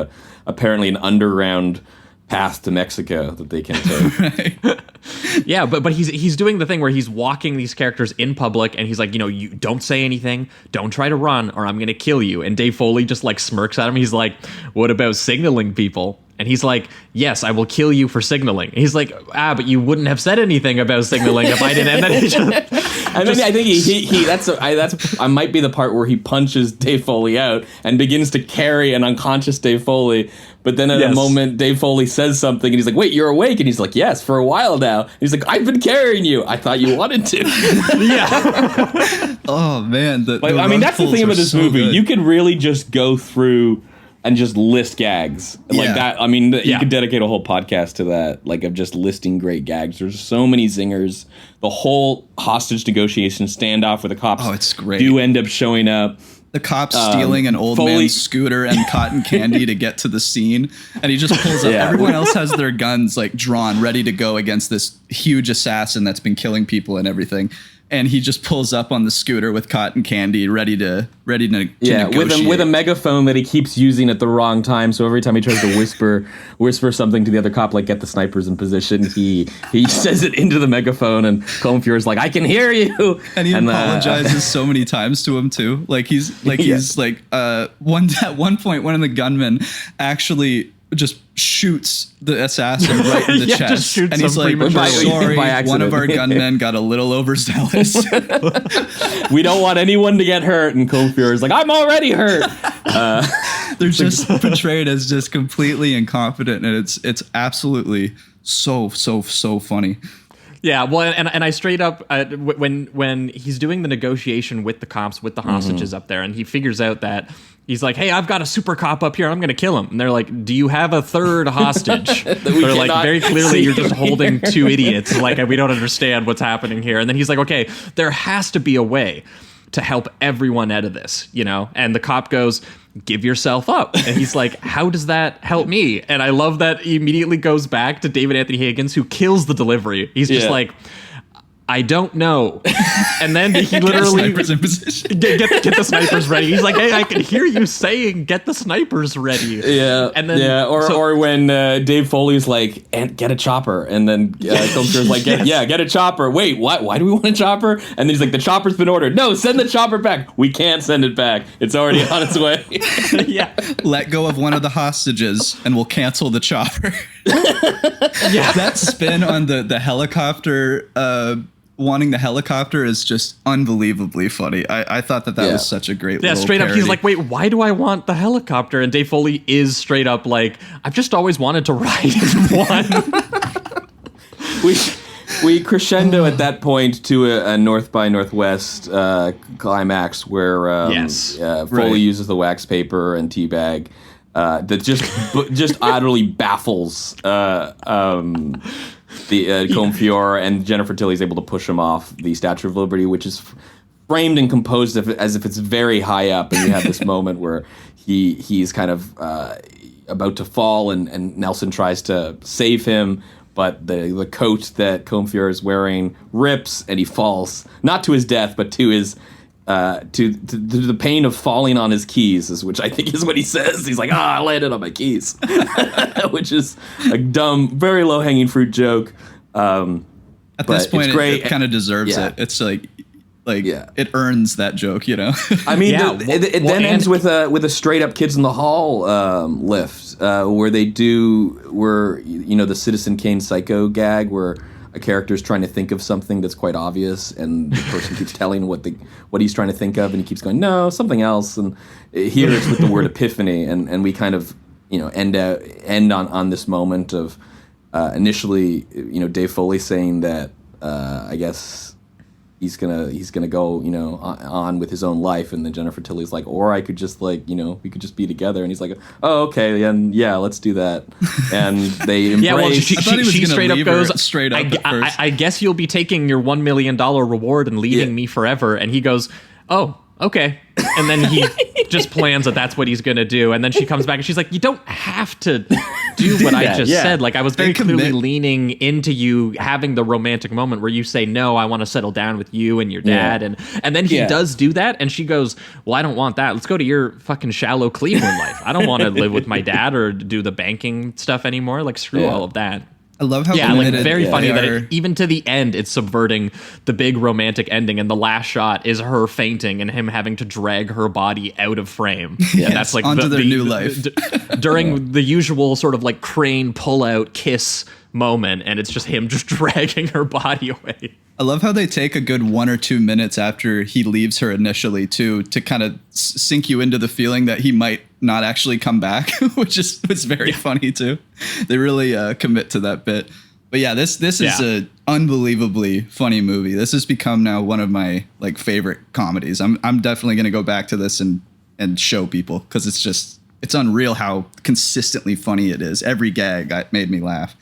apparently an underground path to Mexico that they can take. Right. Yeah, but he's doing the thing where he's walking these characters in public, and he's like, you don't say anything, don't try to run, or I'm gonna kill you. And Dave Foley just like smirks at him. He's like, what about signaling people? And he's like, yes, I will kill you for signaling. And he's like, but you wouldn't have said anything about signaling if I didn't. And then he just, I think he that's might be the part where he punches Dave Foley out and begins to carry an unconscious Dave Foley. But then at a moment, Dave Foley says something, and he's like, wait, you're awake? And he's like, yes, for a while now. And he's like, I've been carrying you. I thought you wanted to. Yeah. Oh, man. That's the thing about this movie. Good. You could really just go through and just list gags like that. I mean, you could dedicate a whole podcast to that, like of just listing great gags. There's so many zingers. The whole hostage negotiation standoff where the cops it's great. Do end up showing up. The cops stealing an old man's scooter and cotton candy to get to the scene. And he just pulls up. Yeah. Everyone else has their guns like drawn, ready to go against this huge assassin that's been killing people and everything. And he just pulls up on the scooter with cotton candy, ready to negotiate. with a megaphone that he keeps using at the wrong time. So every time he tries to whisper something to the other cop, like get the snipers in position, he says it into the megaphone, and Colm Feore's like, I can hear you. And he apologizes so many times to him too. Like at one point, one of the gunmen actually just shoots the assassin right in the chest, and he's like, sorry, one of our gunmen got a little overzealous. We don't want anyone to get hurt. And Colm Feore is like, I'm already hurt. They're just portrayed as just completely incompetent, and it's absolutely so funny. Yeah, well, and I straight up when he's doing the negotiation with the cops, with the hostages up there, and he figures out that he's like, hey, I've got a super cop up here, I'm going to kill him. And they're like, do you have a third hostage? They're like, very clearly you're just holding two idiots. Like, we don't understand what's happening here. And then he's like, okay, there has to be a way to help everyone out of this, And the cop goes, give yourself up. And he's like, how does that help me? And I love that he immediately goes back to David Anthony Higgins, who kills the delivery. He's just like, I don't know. And then he literally get the snipers ready. He's like, hey, I can hear you saying get the snipers ready. Yeah. And then or when Dave Foley's like, and get a chopper, and then Colm Feore's like, get a chopper. Wait, what? Why do we want a chopper? And then he's like, the chopper's been ordered. No, send the chopper back. We can't send it back. It's already on its way. Yeah. Let go of one of the hostages and we'll cancel the chopper. That spin on the helicopter wanting the helicopter is just unbelievably funny. I thought that was such a great little straight parody. Up he's like, wait, why do I want the helicopter? And Dave Foley is straight up like, I've just always wanted to ride in one. We crescendo at that point to a North by Northwest climax where Foley uses the wax paper and teabag that just utterly baffles the Colm Feore, and Jennifer Tilly's able to push him off the Statue of Liberty, which is framed and composed as if it's very high up, and you have this moment where he's kind of about to fall, and Nelson tries to save him, but the coat that Colm Feore is wearing rips, and he falls, not to his death, but to his to the pain of falling on his keys, which I think is what he says. He's like, I landed on my keys, which is a dumb, very low hanging fruit joke. At this point, it kind of deserves it. It's like it earns that joke, I mean, it then ends with a straight up Kids in the Hall lift, where the Citizen Kane Psycho gag, where a character is trying to think of something that's quite obvious, and the person keeps telling what he's trying to think of, and he keeps going, no, something else. And here it's with the word epiphany, and we kind of end on this moment of initially Dave Foley saying that I guess he's gonna go on with his own life, and then Jennifer Tilly's like, or I could just we could just be together, and he's like, oh, okay, and let's do that. And they embrace. She straight up goes, I guess you'll be taking your $1 million reward and leaving me forever. And he goes, oh, okay. And then he just plans that that's what he's going to do. And then she comes back and she's like, you don't have to do what I just said. Like, I was very clearly leaning into you having the romantic moment where you say, no, I want to settle down with you and your dad. And then he does do that. And she goes, well, I don't want that. Let's go to your fucking shallow Cleveland life. I don't want to live with my dad or do the banking stuff anymore. Like, screw all of that. I love how very funny that even to the end, it's subverting the big romantic ending, and the last shot is her fainting and him having to drag her body out of frame. Yes, and that's like onto their new life during the usual sort of like crane pull out kiss moment, and it's just him just dragging her body away. I love how they take a good 1 or 2 minutes after he leaves her initially to kind of sink you into the feeling that he might not actually come back, which is very funny too. They really commit to that bit. But yeah, this is a unbelievably funny movie. This has become now one of my like favorite comedies. I'm definitely going to go back to this and show people, because it's unreal how consistently funny it is. Every gag made me laugh.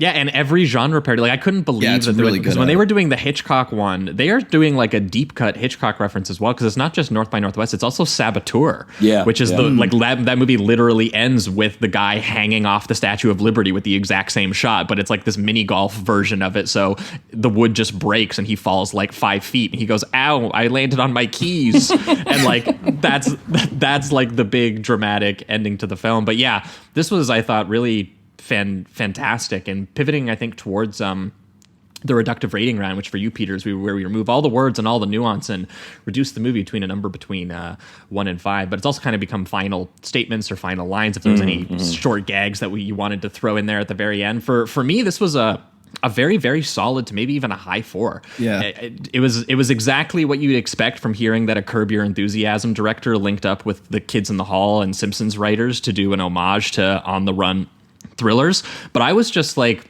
Yeah, and every genre parody. Like, I couldn't believe that really because when they were doing the Hitchcock one, they are doing like a deep cut Hitchcock reference as well, because it's not just North by Northwest, it's also Saboteur. Which is that movie literally ends with the guy hanging off the Statue of Liberty with the exact same shot, but it's like this mini golf version of it. So the wood just breaks and he falls like 5 feet and he goes, ow, I landed on my keys. And like that's like the big dramatic ending to the film. But yeah, this was, I thought, really fantastic, and pivoting, I think, towards the reductive rating round, which for you, Peter, is where we remove all the words and all the nuance and reduce the movie between a number between 1 and 5. But it's also kind of become final statements or final lines if there was any short gags that you wanted to throw in there at the very end. For me, this was a very, very solid to maybe even a high 4. Yeah, it was exactly what you'd expect from hearing that a Curb Your Enthusiasm director linked up with the Kids in the Hall and Simpsons writers to do an homage to On the Run thrillers. But I was just like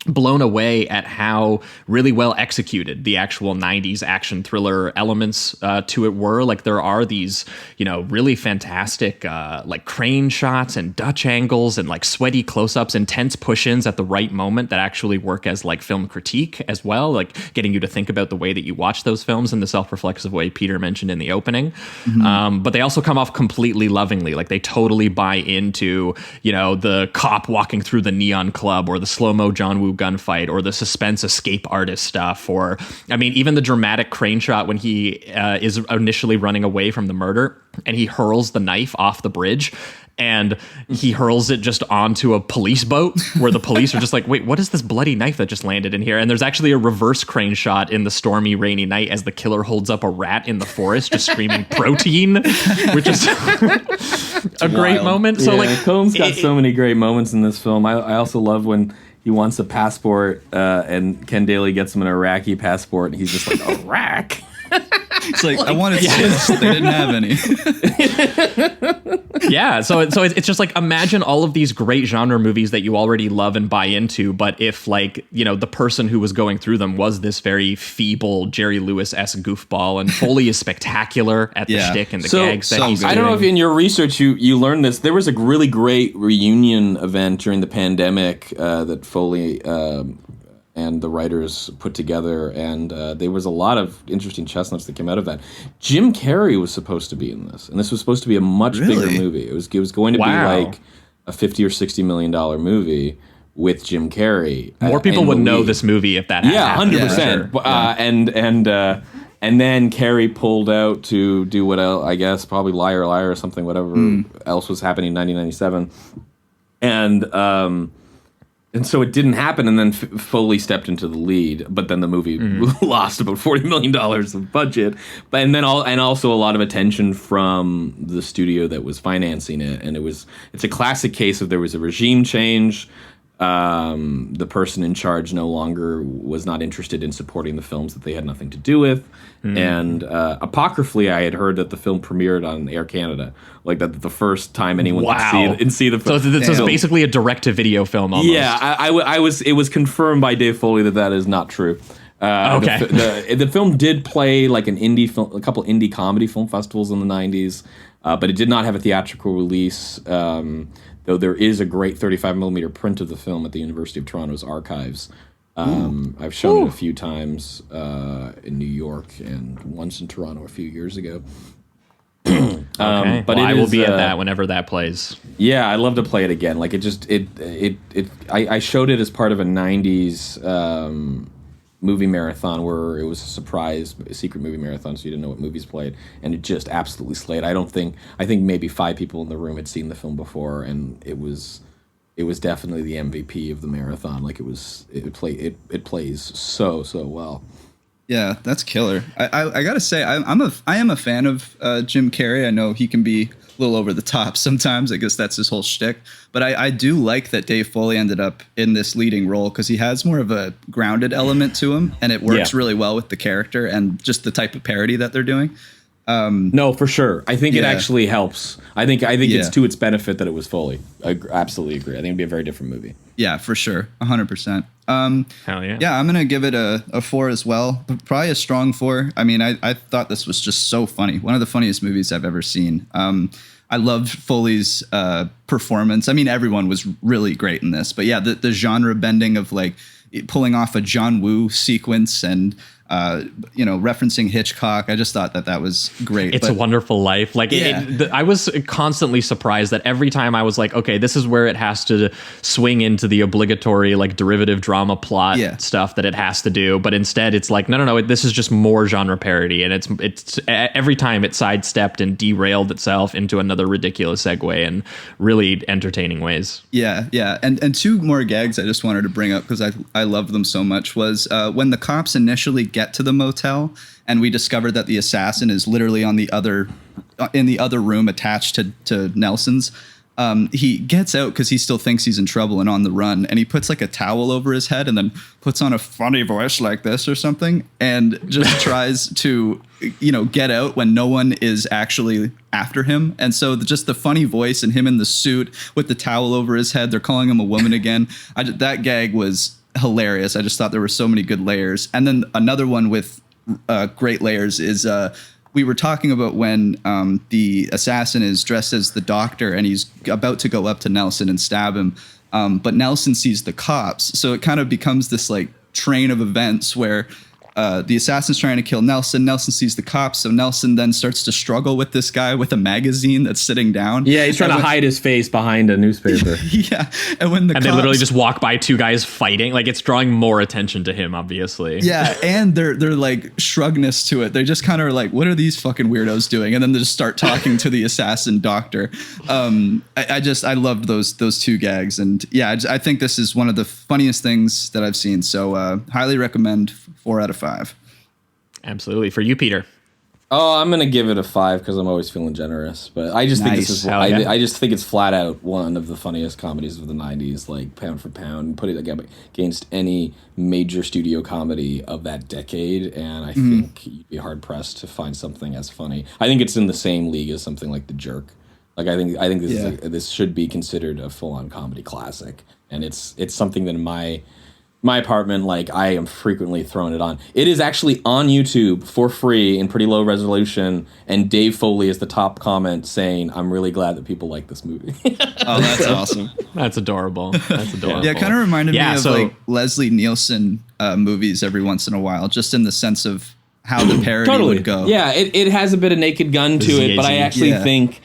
blown away at how really well executed the actual 90s action thriller elements to it were. Like, there are these, really fantastic like crane shots and Dutch angles and like sweaty close-ups, intense push-ins at the right moment that actually work as like film critique as well, like getting you to think about the way that you watch those films in the self-reflexive way Peter mentioned in the opening. But they also come off completely lovingly. Like, they totally buy into, the cop walking through the neon club, or the slow-mo John Woo gunfight, or the suspense escape artist stuff, or I mean, even the dramatic crane shot when he is initially running away from the murder and he hurls the knife off the bridge, and he hurls it just onto a police boat where the police are just like, wait, what is this bloody knife that just landed in here? And there's actually a reverse crane shot in the stormy, rainy night as the killer holds up a rat in the forest just screaming protein, which is a great moment. So like, Combs got so many great moments in this film. I also love when he wants a passport, and Ken Daly gets him an Iraqi passport, and he's just like, Iraq? It's like, I wanted Swiss. They didn't have any. Yeah, so it's just like, imagine all of these great genre movies that you already love and buy into, but if like, the person who was going through them was this very feeble Jerry Lewis-esque goofball, and Foley is spectacular at the shtick and the gags that he's doing. I don't know if in your research you learned this. There was a really great reunion event during the pandemic that Foley and the writers put together, and there was a lot of interesting chestnuts that came out of that. Jim Carrey was supposed to be in this, and this was supposed to be a much bigger movie. It was going to be like a $50 or $60 million movie with Jim Carrey. More people would know this movie if that happened. 100%. Sure. And then Carrey pulled out to do what I guess probably Liar Liar or something, whatever else was happening in 1997, and so it didn't happen, and then Foley stepped into the lead, but then the movie lost about $40 million of budget, and also a lot of attention from the studio that was financing it, and it's a classic case of there was a regime change. The person in charge no longer was not interested in supporting the films that they had nothing to do with. And apocryphally, I had heard that the film premiered on Air Canada, like that the first time anyone could see the film. So it's basically a direct-to-video film almost. Yeah, it was confirmed by Dave Foley that is not true. Okay. The film did play like a couple indie comedy film festivals in the 90s, but it did not have a theatrical release. Though there is a great 35mm print of the film at the University of Toronto's archives. I've shown it a few times in New York and once in Toronto a few years ago. Okay, but I will be at that whenever that plays. Yeah, I'd love to play it again. Like I showed it as part of a '90s movie marathon where it was a secret movie marathon, so you didn't know what movies played, and it just absolutely slayed. I think maybe 5 people in the room had seen the film before, and it was definitely the MVP of the marathon. Like it plays so well. Yeah, that's killer. I gotta say, I am a fan of Jim Carrey. I know he can be a little over the top sometimes. I guess that's his whole shtick. But I do like that Dave Foley ended up in this leading role because he has more of a grounded element to him, and it works really well with the character and just the type of parody that they're doing. No, for sure. I think it actually helps. I think it's to its benefit that it was Foley. I absolutely agree. I think it'd be a very different movie. Yeah, for sure. 100%. Hell yeah. Yeah, I'm going to give it a 4 as well, but probably a strong 4. I mean, I thought this was just so funny. One of the funniest movies I've ever seen. I loved Foley's performance. I mean, everyone was really great in this, but yeah, the genre bending of like pulling off a John Woo sequence and referencing Hitchcock. I just thought that was great. It's a Wonderful Life. Like I was constantly surprised that every time I was like, okay, this is where it has to swing into the obligatory like derivative drama plot stuff that it has to do. But instead it's like, no, this is just more genre parody. And it's every time it sidestepped and derailed itself into another ridiculous segue in really entertaining ways. Yeah. And 2 more gags I just wanted to bring up because I love them so much was when the cops initially get to the motel and we discovered that the assassin is literally in the other room attached to Nelson's. He gets out because he still thinks he's in trouble and on the run, and he puts like a towel over his head and then puts on a funny voice like this or something and just tries to get out when no one is actually after him. And so just the funny voice and him in the suit with the towel over his head, they're calling him a woman again. That gag was hilarious. I just thought there were so many good layers. And then another one with great layers is we were talking about when the assassin is dressed as the doctor and he's about to go up to Nelson and stab him, but Nelson sees the cops, so it kind of becomes this like train of events where the assassin's trying to kill Nelson. Nelson sees the cops, so Nelson then starts to struggle with this guy with a magazine that's sitting down. Yeah, he's trying to hide his face behind a newspaper. Yeah, and they literally just walk by 2 guys fighting, like it's drawing more attention to him, obviously. Yeah, and they're like shruggness to it. They just kind of are like, what are these fucking weirdos doing? And then they just start talking to the assassin doctor. I loved those 2 gags, and yeah, I think this is one of the funniest things that I've seen. So highly recommend. 4 out of 5. Absolutely. For you, Peter. Oh, I'm gonna give it a 5 because I'm always feeling generous. But I just think this is I just think it's flat out one of the funniest comedies of the '90s, like pound for pound. Put it against any major studio comedy of that decade, and I think you'd be hard pressed to find something as funny. I think it's in the same league as something like The Jerk. Like I think this should be considered a full on comedy classic, and it's something that in my apartment, like I am frequently throwing it on. It is actually on YouTube for free in pretty low resolution, and Dave Foley is the top comment saying, "I'm really glad that people like this movie." Oh, that's awesome. That's adorable. Yeah, it kind of reminded me of like Leslie Nielsen movies every once in a while, just in the sense of how the parody would go. Yeah, it has a bit of Naked Gun to it, but I actually think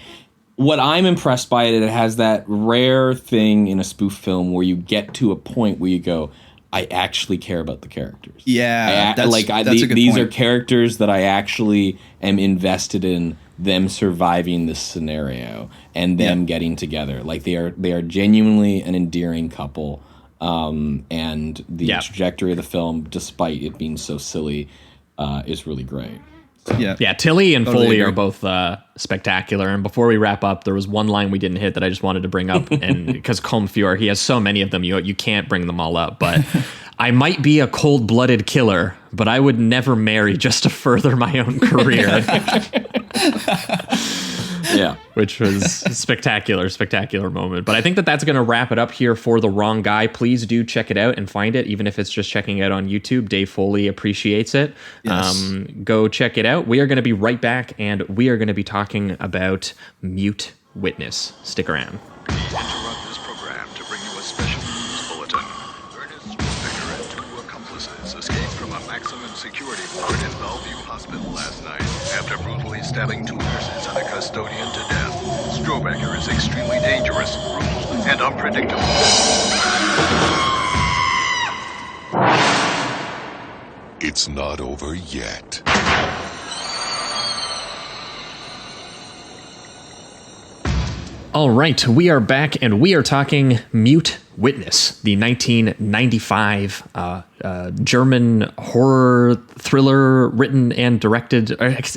what I'm impressed by it has that rare thing in a spoof film where you get to a point where you go, I actually care about the characters. Yeah, that's a good these point. Are characters that I actually am invested in them surviving this scenario and them getting together. Like they are genuinely an endearing couple, and the trajectory of the film, despite it being so silly, is really great. Yeah, Tilly and Foley are both spectacular. And before we wrap up, there was one line we didn't hit that I just wanted to bring up, and because Comfior, he has so many of them, you can't bring them all up. But I might be a cold-blooded killer, but I would never marry just to further my own career. Yeah, which was spectacular moment. But I think that's going to wrap it up here for The Wrong Guy. Please do check it out and find it, even if it's just checking it out on YouTube. Dave Foley appreciates it. Yes. Go check it out. We are going to be right back, and we are going to be talking about Mute Witness. Stick around. Interrupt this program to bring you a special news bulletin. Ernest Inspector at 2 o'clock. after brutally stabbing 2 nurses and a custodian to death. Strobecker is extremely dangerous, brutal, and unpredictable. It's not over yet. All right, we are back, and we are talking Mute Witness, the 1995 German horror thriller written and directed.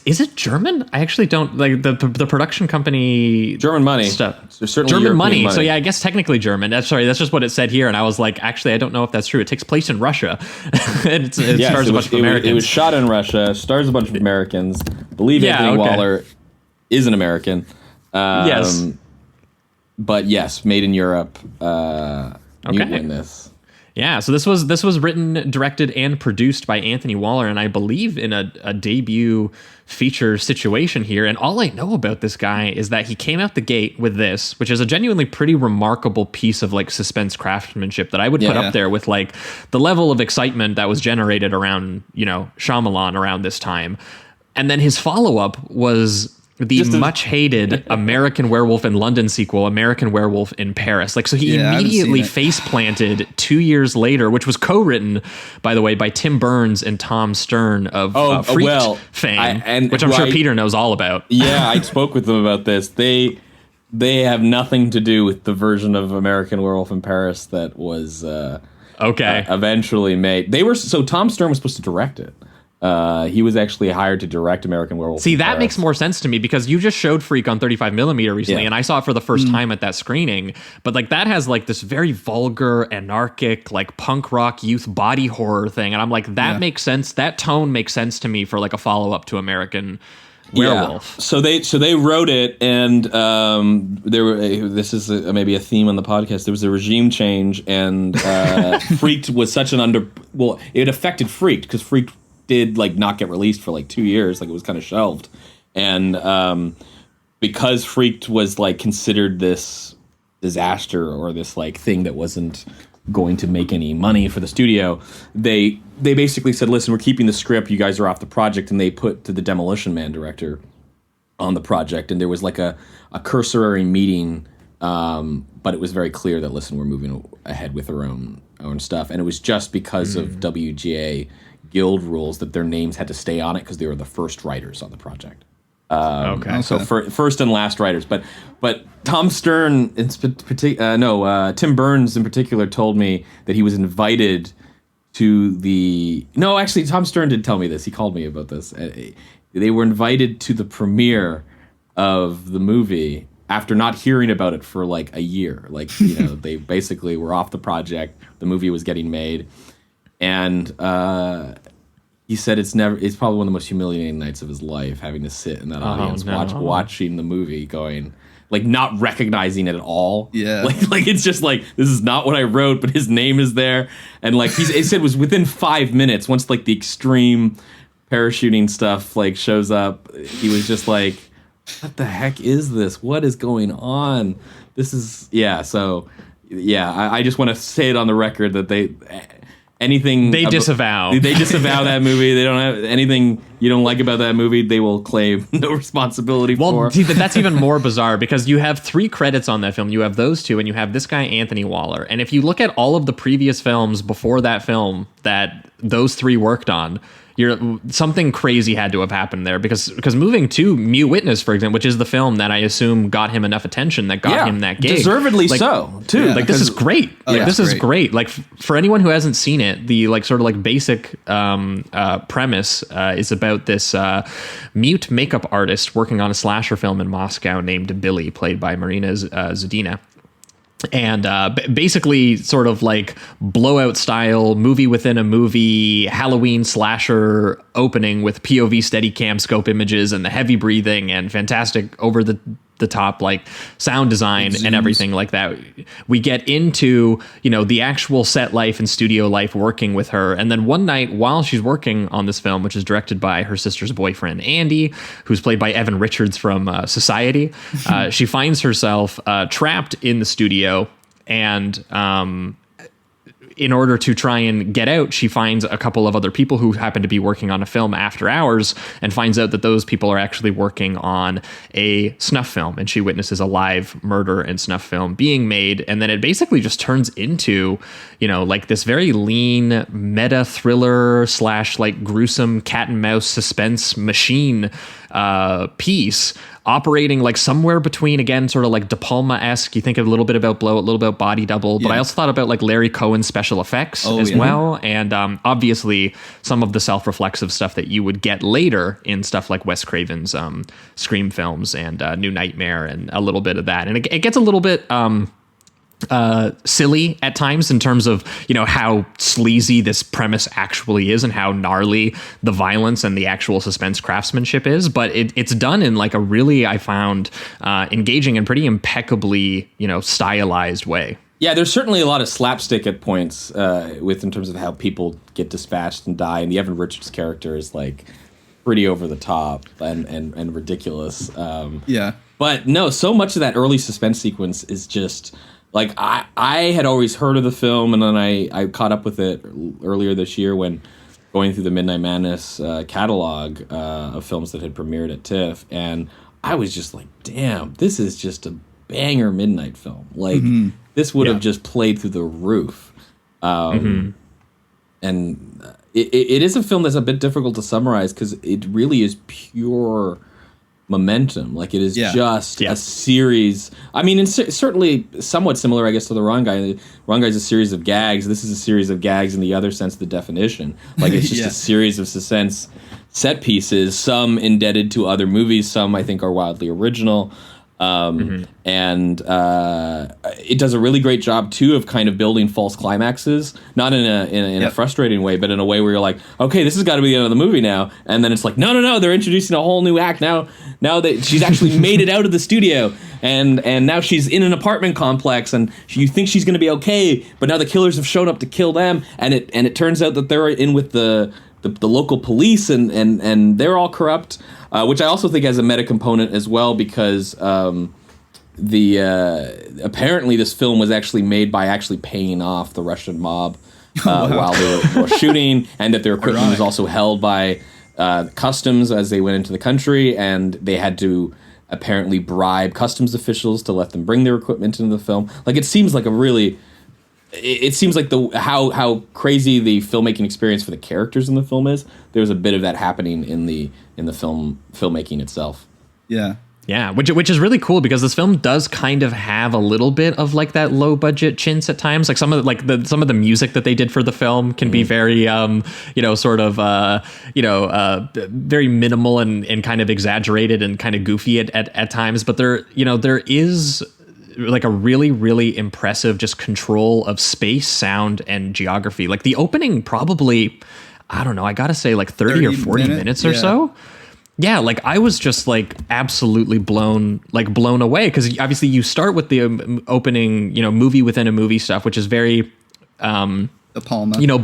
Is it German? I actually don't like the production company. German money stuff. Certainly German European money. So yeah, I guess technically German. That's just what it said here, and I was like, actually, I don't know if that's true. It takes place in Russia. It stars a bunch of Americans. It was shot in Russia. Stars a bunch of Americans. Believe Anthony Waller is an American. Yes. But yes, made in Europe. Mute Witness. Yeah, so this was written, directed, and produced by Anthony Waller, and I believe in a debut feature situation here. And all I know about this guy is that he came out the gate with this, which is a genuinely pretty remarkable piece of like suspense craftsmanship that I would put up there with like the level of excitement that was generated around, Shyamalan around this time. And then his follow-up was the much hated American Werewolf in London sequel, American Werewolf in Paris. Like, so he immediately face planted 2 years later, which was co-written, by the way, by Tim Burns and Tom Stern of Freaked fame, which I'm sure Peter knows all about. Yeah, I spoke with them about this. They have nothing to do with the version of American Werewolf in Paris that was eventually made. So Tom Stern was supposed to direct it. He was actually hired to direct American Werewolf. See, that makes more sense to me because you just showed Freak on 35mm recently, and I saw it for the first time at that screening. But like that has like this very vulgar, anarchic, like punk rock youth body horror thing, and I'm like, that makes sense. That tone makes sense to me for like a follow up to American Werewolf. Yeah. So they wrote it, and this is maybe a theme on the podcast. There was a regime change, and Freaked was such an it affected Freaked because Freaked did like not get released for like 2 years, like it was kind of shelved, and because Freaked was like considered this disaster or this like thing that wasn't going to make any money for the studio, they basically said, listen, we're keeping the script, you guys are off the project, and they put the Demolition Man director on the project, and there was like a cursory meeting, but it was very clear that, listen, we're moving ahead with our own stuff, and it was just because of WGA guild rules that their names had to stay on it because they were the first writers on the project. So first and last writers, but Tom Stern, Tim Burns in particular told me that he was invited to Tom Stern did tell me this. He called me about this. They were invited to the premiere of the movie after not hearing about it for like a year. Like, they basically were off the project. The movie was getting made. And he said it's probably one of the most humiliating nights of his life, having to sit in that audience watching the movie, going like not recognizing it at all. Yeah, like it's just like, this is not what I wrote, but his name is there, and like he said it was within 5 minutes once like the extreme parachuting stuff like shows up, he was just like, what the heck is this? What is going on? This is So I just want to say it on the record that they disavow that movie. They don't have anything you don't like about that movie. They will claim no responsibility for. Well, that's even more bizarre because you have 3 credits on that film. You have those 2, and you have this guy Anthony Waller. And if you look at all of the previous films before that film that those 3 worked on, something crazy had to have happened there because moving to Mute Witness, for example, which is the film that I assume got him enough attention that got him that gig, deservedly so too. Yeah, like this is great. This is great. Like for anyone who hasn't seen it, the like sort of like basic premise is about this mute makeup artist working on a slasher film in Moscow named Billy, played by Marina Zudina. And basically sort of like blowout style movie within a movie Halloween slasher opening with POV steady cam scope images and the heavy breathing and fantastic over the top like sound design and everything like that. We get into, the actual set life and studio life working with her. And then one night while she's working on this film, which is directed by her sister's boyfriend, Andy, who's played by Evan Richards from Society, she finds herself trapped in the studio and in order to try and get out, she finds a couple of other people who happen to be working on a film after hours and finds out that those people are actually working on a snuff film. And she witnesses a live murder and snuff film being made. And then it basically just turns into, like this very lean meta thriller / like gruesome cat and mouse suspense machine piece, operating like somewhere between, again, sort of like De Palma-esque. You think a little bit about Blow, a little bit about Body Double, but I also thought about like Larry Cohen's special effects as well. And obviously some of the self-reflexive stuff that you would get later in stuff like Wes Craven's Scream films and New Nightmare, and a little bit of that. And it gets a little bit silly at times in terms of, how sleazy this premise actually is and how gnarly the violence and the actual suspense craftsmanship is. But it's done in like a really, I found, engaging and pretty impeccably, stylized way. Yeah, there's certainly a lot of slapstick at points in terms of how people get dispatched and die. And the Evan Richards character is like pretty over the top and ridiculous. But no, so much of that early suspense sequence is just... Like, I had always heard of the film, and then I caught up with it earlier this year when going through the Midnight Madness catalog of films that had premiered at TIFF, and I was just like, damn, this is just a banger midnight film. Like, this would have just played through the roof. And it is a film that's a bit difficult to summarize because it really is pure... momentum. Like, it is just a series. I mean, it's certainly somewhat similar, I guess, to The Wrong Guy. The Wrong Guy is a series of gags. This is a series of gags in the other sense of the definition. Like, it's just a series of suspense set pieces, some indebted to other movies, some I think are wildly original. And it does a really great job too of kind of building false climaxes, not in a frustrating way, but in a way where you're like, okay, this has got to be the end of the movie now, and then it's like, no, they're introducing a whole new act now that she's actually made it out of the studio, and now she's in an apartment complex, and you think she's going to be okay, but now the killers have shown up to kill them, and it turns out that they're in with the local police, and they're all corrupt. Which I also think has a meta component as well, because apparently this film was actually made by actually paying off the Russian mob while they were shooting, and that their equipment was also held by customs as they went into the country, and they had to apparently bribe customs officials to let them bring their equipment into the film. Like, it seems like how crazy the filmmaking experience for the characters in the film is. There's a bit of that happening in the filmmaking itself. Yeah, which is really cool, because this film does kind of have a little bit of like that low budget chintz at times. Like some of the music that they did for the film can be very very minimal and kind of exaggerated and kind of goofy at times. But there is like a really, really impressive just control of space, sound, and geography. Like the opening probably, I don't know, I gotta say like 30 or 40 minutes or so. Yeah, like I was just like absolutely blown away, because obviously you start with the opening, movie within a movie stuff, which is very, De Palma,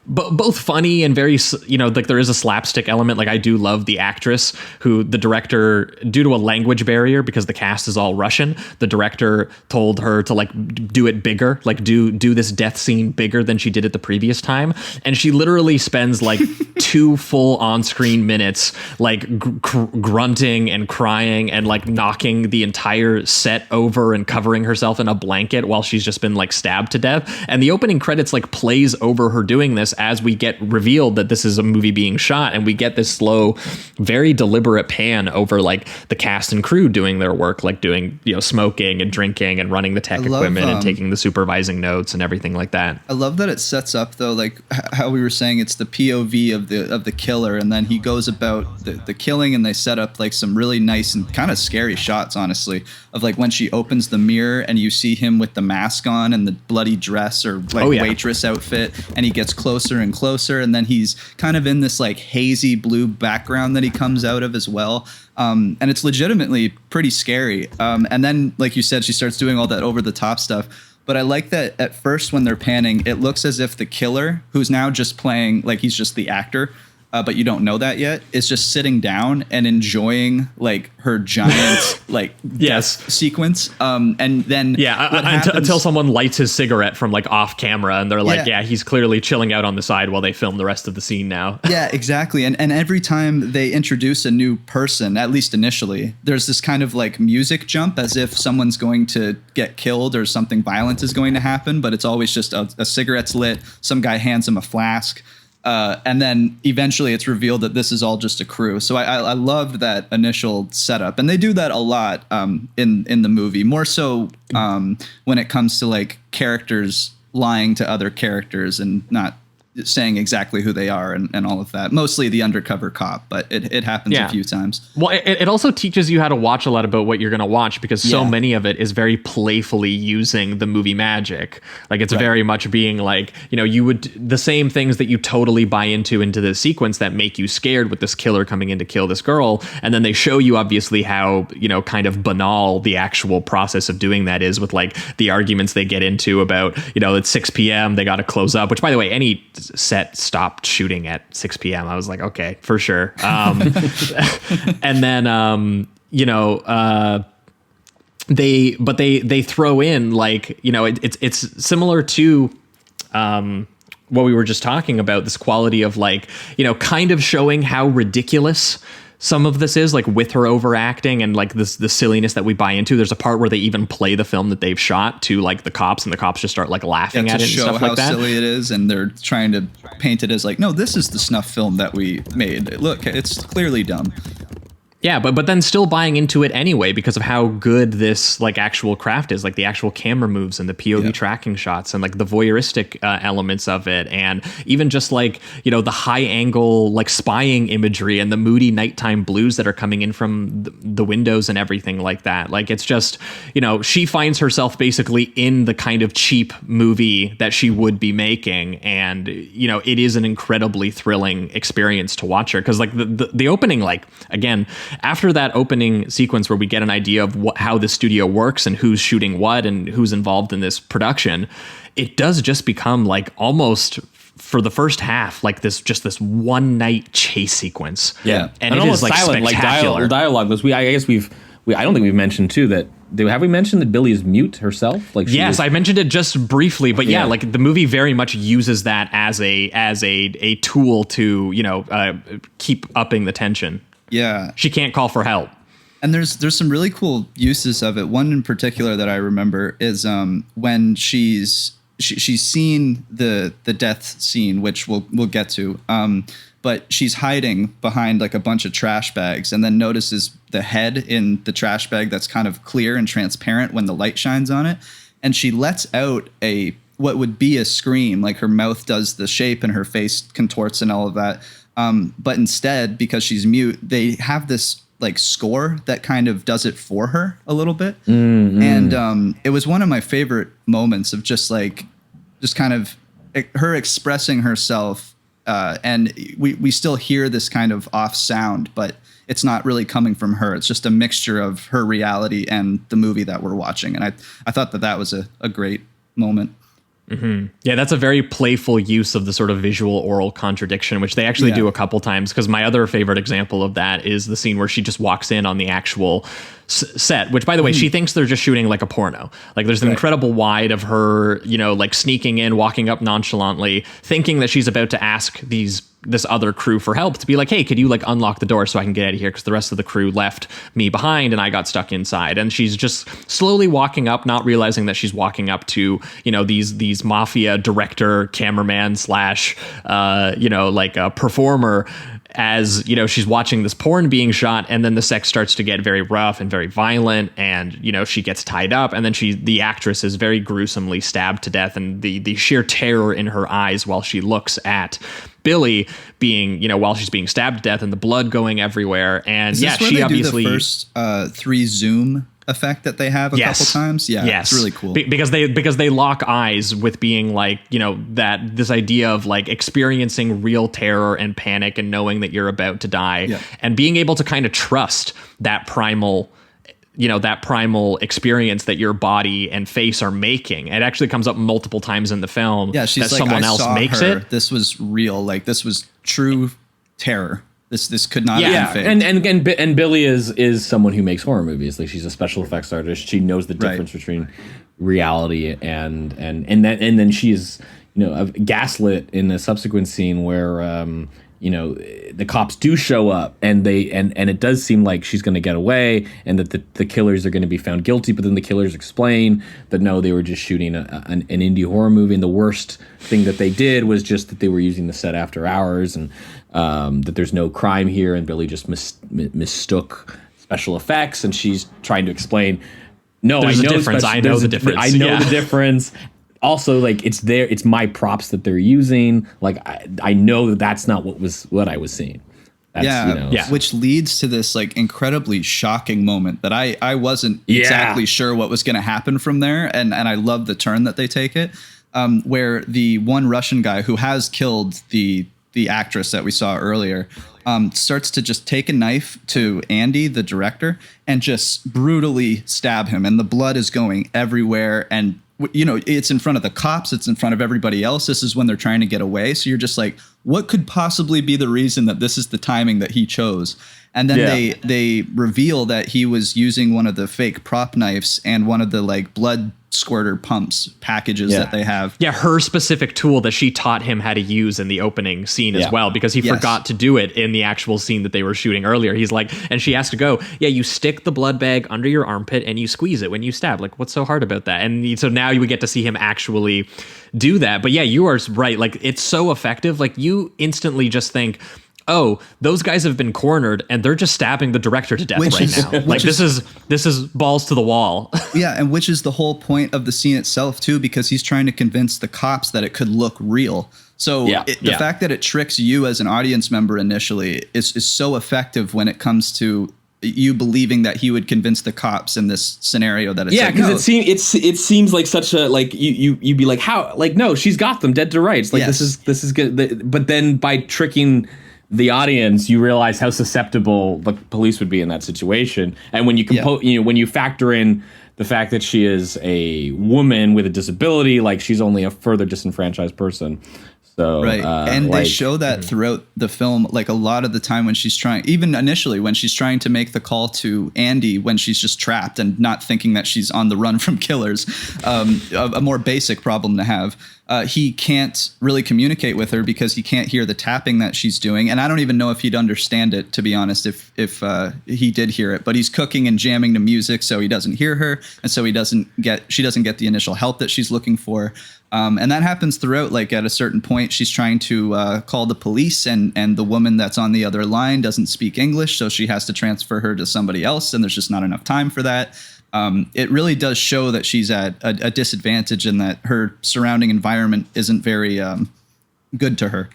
both funny and very, like there is a slapstick element. Like I do love the actress who the director, due to a language barrier, because the cast is all Russian, the director told her to like do it bigger, like do this death scene bigger than she did it the previous time. And she literally spends like 2 full on-screen minutes, like grunting and crying and like knocking the entire set over and covering herself in a blanket while she's just been like stabbed to death. And the opening credits like plays over her doing this as we get revealed that this is a movie being shot, and we get this slow, very deliberate pan over like the cast and crew doing their work, like doing, smoking and drinking and running the tech equipment and taking the supervising notes and everything like that. I love that it sets up though, like how we were saying, it's the POV of the killer, and then he goes about the killing, and they set up like some really nice and kind of scary shots, honestly, of like when she opens the mirror and you see him with the mask on and the bloody dress or like waitress outfit, and he gets closer and closer, and then he's kind of in this like hazy blue background that he comes out of as well, and it's legitimately pretty scary, and then like you said, she starts doing all that over the top stuff. But I like that at first when they're panning, it looks as if the killer, who's now just playing, like he's just the actor, but you don't know that yet, is just sitting down and enjoying like her giant like death sequence. And then until someone lights his cigarette from like off camera, and they're like, he's clearly chilling out on the side while they film the rest of the scene now. Yeah, exactly. And every time they introduce a new person, at least initially, there's this kind of like music jump as if someone's going to get killed or something violent is going to happen, but it's always just a cigarette's lit, some guy hands him a flask. And then eventually it's revealed that this is all just a crew. So I loved that initial setup. And they do that a lot in the movie, more so when it comes to like characters lying to other characters and not saying exactly who they are and all of that. Mostly the undercover cop, but it happens a few times. Well, it also teaches you how to watch a lot about what you're going to watch, because so many of it is very playfully using the movie magic. Like it's very much being like, you would the same things that you totally buy into the sequence that make you scared with this killer coming in to kill this girl. And then they show you obviously how, kind of banal the actual process of doing that is, with like the arguments they get into about, it's 6 p.m. they got to close up, which by the way, any set stopped shooting at 6 p.m. I was like, okay, for sure. And then, they throw in like, it's similar to, what we were just talking about, this quality of like, kind of showing how ridiculous some of this is, like with her overacting and like the silliness that we buy into. There's a part where they even play the film that they've shot to like the cops, and the cops just start like laughing at it and stuff like that. To show how silly it is, and they're trying to paint it as like, no, this is the snuff film that we made. Look, it's clearly dumb. Yeah, but then still buying into it anyway because of how good this like actual craft is, like the actual camera moves and the POV tracking shots and like the voyeuristic elements of it, and even just like, the high angle like spying imagery and the moody nighttime blues that are coming in from the windows and everything like that. Like it's just, she finds herself basically in the kind of cheap movie that she would be making, and it is an incredibly thrilling experience to watch her, because like the opening, like again, after that opening sequence where we get an idea of how the studio works and who's shooting what and who's involved in this production, it does just become like almost for the first half like this one night chase sequence. Yeah, and it is like silent, spectacular. like dialogue. I guess I don't think we've mentioned too that. Have we mentioned that Billy is mute herself? Like yes, I mentioned it just briefly, but yeah, like the movie very much uses that as a tool to keep upping the tension. Yeah, she can't call for help. And there's some really cool uses of it. One in particular that I remember is when she's seen the death scene, which we'll get to. But she's hiding behind like a bunch of trash bags, and then notices the head in the trash bag that's kind of clear and transparent when the light shines on it, and she lets out what would be a scream. Like her mouth does the shape and her face contorts and all of that. But instead, because she's mute, they have this like score that kind of does it for her a little bit. Mm-hmm. And it was one of my favorite moments of just kind of her expressing herself. And we still hear this kind of off sound, but it's not really coming from her. It's just a mixture of her reality and the movie that we're watching. And I thought that was a great moment. Mm-hmm. Yeah, that's a very playful use of the sort of visual oral contradiction, which they actually do a couple times. Because my other favorite example of that is the scene where she just walks in on the actual set, which, by the way, she thinks they're just shooting like a porno. Like there's an incredible wide of her, like sneaking in, walking up nonchalantly, thinking that she's about to ask this other crew for help, to be like, hey, could you like unlock the door so I can get out of here, because the rest of the crew left me behind and I got stuck inside. And she's just slowly walking up, not realizing that she's walking up to these mafia director, cameraman / like a performer, as she's watching this porn being shot, and then the sex starts to get very rough and very violent, and she gets tied up, and then the actress is very gruesomely stabbed to death, and the sheer terror in her eyes while she looks at Billy being, while she's being stabbed to death, and the blood going everywhere. And she obviously do the first 3 zoom effect that they have a couple times. It's really cool because they lock eyes with being like, this idea of like experiencing real terror and panic and knowing that you're about to die, and being able to kind of trust that primal experience that your body and face are making. It actually comes up multiple times in the film. Yeah, she's that like, someone else makes it. This was real. Like this was true terror. This could not have been fake. And Billy is someone who makes horror movies. Like, she's a special effects artist. She knows the difference between reality and then she is, gaslit in a subsequent scene where the cops do show up and it does seem like she's going to get away and that the killers are going to be found guilty, but then the killers explain that no, they were just shooting an indie horror movie, and the worst thing that they did was just that they were using the set after hours, and that there's no crime here, and Billy just mistook special effects, and she's trying to explain, no, there's I know a difference. I know the difference. I know the difference. Also, like, it's my props that they're using. Like, I know that's not what I was seeing. That's, which leads to this like incredibly shocking moment that I wasn't exactly sure what was going to happen from there, and I love the turn that they take it, where the one Russian guy who has killed the actress that we saw earlier starts to just take a knife to Andy, the director, and just brutally stab him, and the blood is going everywhere, and it's in front of the cops, it's in front of everybody else. This is when they're trying to get away. So you're just like, what could possibly be the reason that this is the timing that he chose? And then they reveal that he was using one of the fake prop knives and one of the like blood squirter pumps packages that they have. Yeah, her specific tool that she taught him how to use in the opening scene as well, because he forgot to do it in the actual scene that they were shooting earlier. He's like, and she has to go, you stick the blood bag under your armpit and you squeeze it when you stab. Like, what's so hard about that? And so now you would get to see him actually do that. But yeah, you are right. Like, it's so effective. Like, you instantly just think, oh, those guys have been cornered and they're just stabbing the director to death now. Like, this is balls to the wall. Yeah, and which is the whole point of the scene itself too, because he's trying to convince the cops that it could look real. So the fact that it tricks you as an audience member initially is so effective when it comes to you believing that he would convince the cops in this scenario that it's because it seems like such a, like, you'd be like, how, like, no, she's got them dead to rights. Like, this is good. But then by tricking the audience, you realize how susceptible the police would be in that situation. And when you when you factor in the fact that she is a woman with a disability, like, she's only a further disenfranchised person. So and they show that throughout the film, like, a lot of the time when she's trying, even initially when she's trying to make the call to Andy when she's just trapped and not thinking that she's on the run from killers, a more basic problem to have. He can't really communicate with her because he can't hear the tapping that she's doing, and I don't even know if he'd understand it, to be honest, if he did hear it. But he's cooking and jamming to music, so he doesn't hear her, and so she doesn't get the initial help that she's looking for. And that happens throughout. Like, at a certain point, she's trying to call the police, and the woman that's on the other line doesn't speak English, so she has to transfer her to somebody else, and there's just not enough time for that. It really does show that she's at a disadvantage and that her surrounding environment isn't very good to her.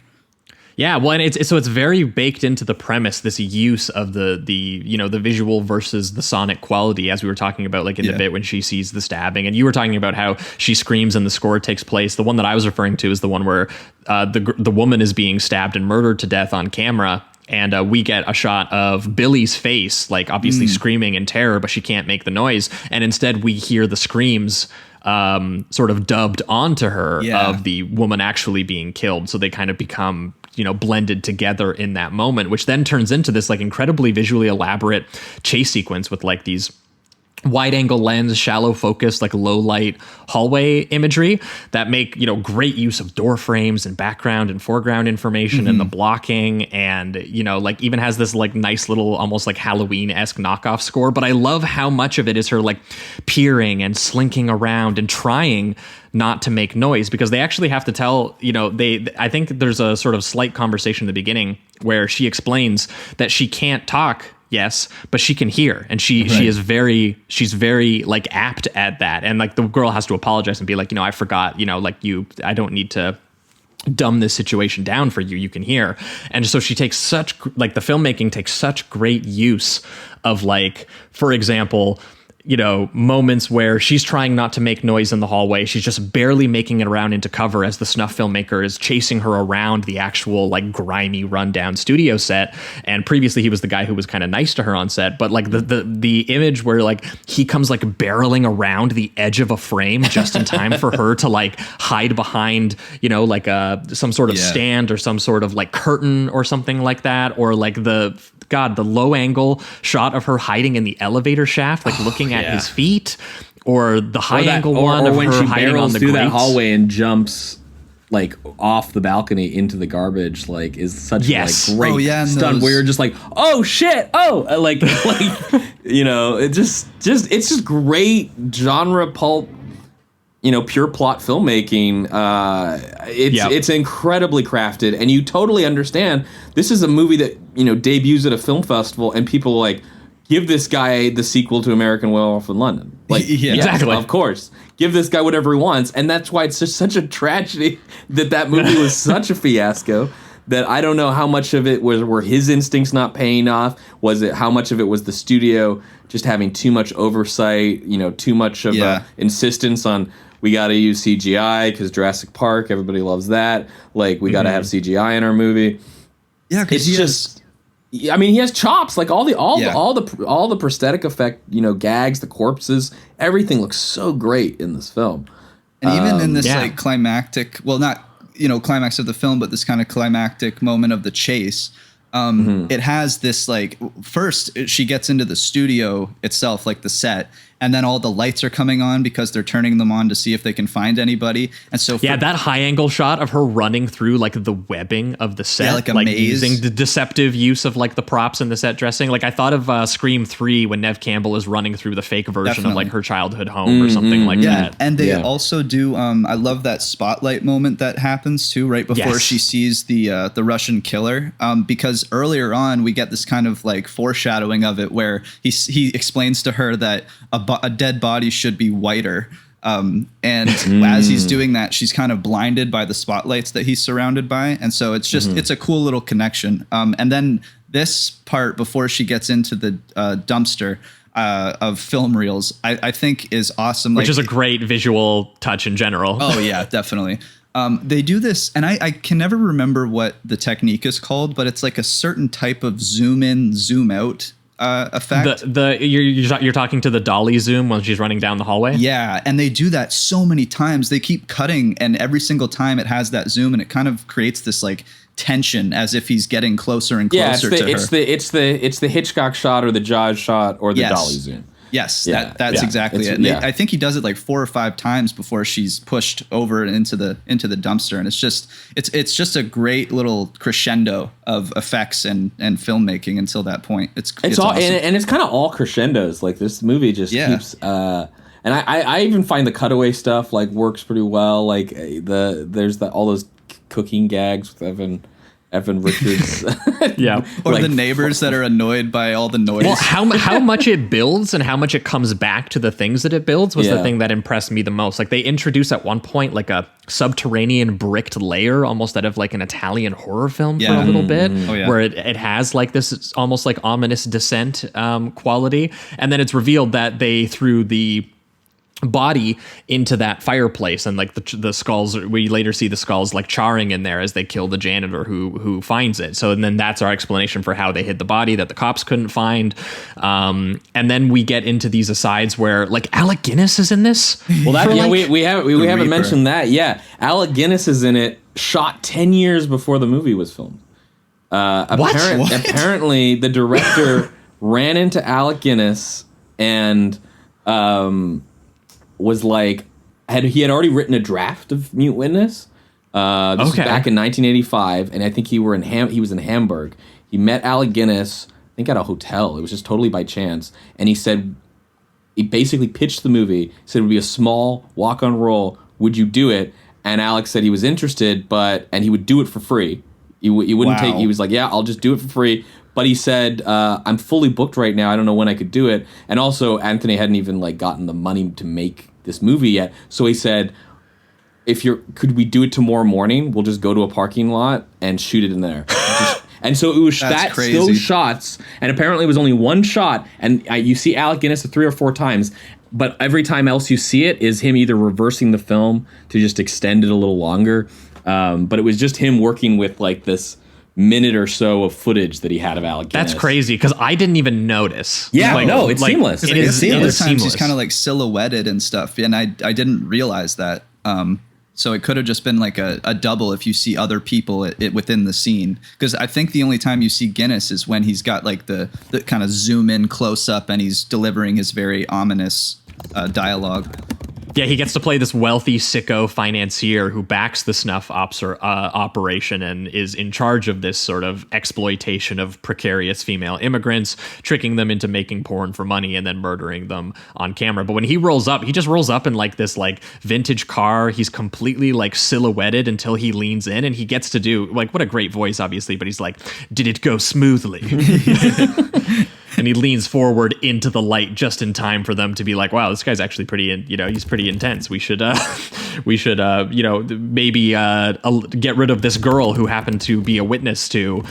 Yeah, well, and it's very baked into the premise, this use of the visual versus the sonic quality, as we were talking about, like, in the bit when she sees the stabbing, and you were talking about how she screams and the score takes place. The one that I was referring to is the one where the woman is being stabbed and murdered to death on camera. And we get a shot of Billy's face, like, obviously screaming in terror, but she can't make the noise. And instead we hear the screams sort of dubbed onto her of the woman actually being killed. So they kind of become, blended together in that moment, which then turns into this, like, incredibly visually elaborate chase sequence with, like, these wide angle lens, shallow focus, like, low light hallway imagery that make, great use of door frames and background and foreground information and the blocking, and, like, even has this, like, nice little almost like Halloween-esque knockoff score. But I love how much of it is her, like, peering and slinking around and trying not to make noise, because they actually have to tell, I think there's a sort of slight conversation in the beginning where she explains that she can't talk, yes, but she can hear, and she's very like apt at that. And, like, the girl has to apologize and be like, I forgot, I don't need to dumb this situation down for you. You can hear. And so she takes the filmmaking takes such great use of, like, for example, moments where she's trying not to make noise in the hallway. She's just barely making it around into cover as the snuff filmmaker is chasing her around the actual like grimy rundown studio set. And previously he was the guy who was kind of nice to her on set, but like the image where like he comes like barreling around the edge of a frame just in time for her to like hide behind, like some sort of stand or some sort of like curtain or something like that. Or like the low angle shot of her hiding in the elevator shaft, like looking at his feet, or the high angle one of when her she hiding on barrels the through grates. that hallway and jumps like off the balcony into the garbage, like is such like great stunt where you're just like, oh shit, it's just great genre pulp. Pure plot filmmaking. It's incredibly crafted, and you totally understand. This is a movie that debuts at a film festival, and people like give this guy the sequel to American Werewolf in London. Like, exactly, of course, give this guy whatever he wants, and that's why it's just such a tragedy that movie was such a fiasco. That I don't know how much of it were his instincts not paying off. Was it how much of it was the studio just having too much oversight? Too much of insistence on. We got to use CGI because Jurassic Park, everybody loves that. Like, we got to have CGI in our movie. Yeah, because he has chops. Like all the prosthetic effect, gags, the corpses, everything looks so great in this film. And even in this like climactic, well, not climax of the film, but this kind of climactic moment of the chase. It has this like first she gets into the studio itself, like the set, and then all the lights are coming on because they're turning them on to see if they can find anybody. And so that high angle shot of her running through like the webbing of the set, like a maze, using the deceptive use of like the props and the set dressing. Like I thought of Scream 3 when Neve Campbell is running through the fake version of like her childhood home or something like that. And they also do. I love that spotlight moment that happens too, right before she sees the Russian killer. Because earlier on we get this kind of like foreshadowing of it where he explains to her that a dead body should be whiter. And as he's doing that, she's kind of blinded by the spotlights that he's surrounded by. And so it's just, it's a cool little connection. And then this part before she gets into the dumpster of film reels, I think is awesome. Which is a great visual touch in general. Oh yeah, definitely. They do this, and I can never remember what the technique is called, but it's like a certain type of zoom in, zoom out effect. You're talking to the dolly zoom when she's running down the hallway. Yeah, and they do that so many times. They keep cutting, and every single time it has that zoom, and it kind of creates this like tension as if he's getting closer and closer to her. It's the Hitchcock shot or the Jaws shot or the dolly zoom. Yes, that's exactly it. And I think he does it like 4 or 5 times before she's pushed over into the dumpster, and it's just a great little crescendo of effects and filmmaking until that point. It's all awesome. and it's kind of all crescendos. Like this movie just keeps. And I even find the cutaway stuff like works pretty well. Like there's all those cooking gags with Evan Richards. Or like the neighbors that are annoyed by all the noise. Well, how much it builds and how much it comes back to the things that it builds was the thing that impressed me the most. Like they introduce at one point like a subterranean bricked layer, almost out of like an Italian horror film for a little bit, where it has like this almost like ominous descent quality. And then it's revealed that they threw the body into that fireplace, and like the skulls, we later see the skulls like charring in there as they kill the janitor who finds it. So and then that's our explanation for how they hid the body that the cops couldn't find. And then we get into these asides where like Alec Guinness is in this. Well, that we haven't mentioned that. Yeah, Alec Guinness is in it. Shot 10 years before the movie was filmed. Apparently, the director ran into Alec Guinness and was like, he had already written a draft of Mute Witness. This was back in 1985, and I think he was in Hamburg. He met Alec Guinness, I think at a hotel. It was just totally by chance, and he basically pitched the movie. He said it would be a small walk-on role. Would you do it? And Alex said he was interested, and he would do it for free. He wouldn't take. He was like, yeah, I'll just do it for free. But he said, I'm fully booked right now. I don't know when I could do it. And also, Anthony hadn't even like gotten the money to make this movie yet. So he said, could we do it tomorrow morning? We'll just go to a parking lot and shoot it in there. And so it was That's crazy. those shots, and apparently it was only one shot, and you see Alec Guinness 3 or 4 times, but every time else you see it is him either reversing the film to just extend it a little longer, but it was just him working with like this minute or so of footage that he had of Alec Guinness. That's crazy because I didn't even notice. Yeah, no, it's seamless. It is The other times seamless. he's kind of like silhouetted and stuff, and I didn't realize that. So it could have just been like a double if you see other people within the scene. Because I think the only time you see Guinness is when he's got like the kind of zoom in close up and he's delivering his very ominous dialogue. Yeah, he gets to play this wealthy sicko financier who backs the snuff operation and is in charge of this sort of exploitation of precarious female immigrants, tricking them into making porn for money and then murdering them on camera. But when he rolls up, he just rolls up in like this like vintage car. He's completely like silhouetted until he leans in, and he gets to do like, what a great voice, obviously, but he's like, "Did it go smoothly?" And he leans forward into the light just in time for them to be like, "Wow, this guy's actually pretty, he's pretty intense. We should, maybe get rid of this girl who happened to be a witness to,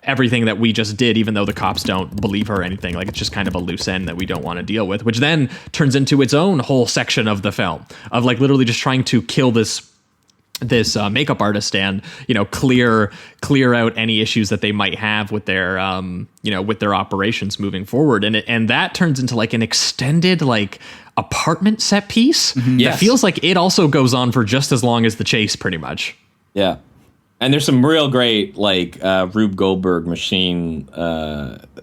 everything that we just did, even though the cops don't believe her or anything. Like, it's just kind of a loose end that we don't want to deal with," which then turns into its own whole section of the film of like literally just trying to kill this makeup artist and clear out any issues that they might have with their with their operations moving forward, and that turns into like an extended like apartment set piece that feels like it also goes on for just as long as the chase, pretty much. Yeah, and there's some real great like Rube Goldberg machine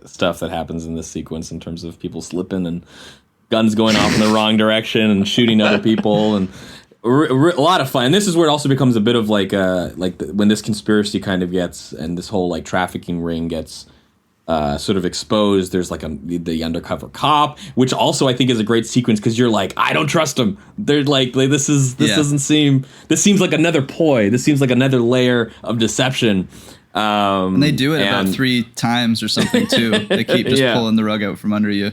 stuff that happens in this sequence in terms of people slipping and guns going off in the wrong direction and shooting other people and. A lot of fun. And this is where it also becomes a bit of like when this conspiracy kind of gets, and this whole like trafficking ring gets sort of exposed. There's like the undercover cop, which also I think is a great sequence because you're like, I don't trust him. They're like this seems like another ploy. This seems like another layer of deception. And they do it about 3 times or something too. They keep just pulling the rug out from under you.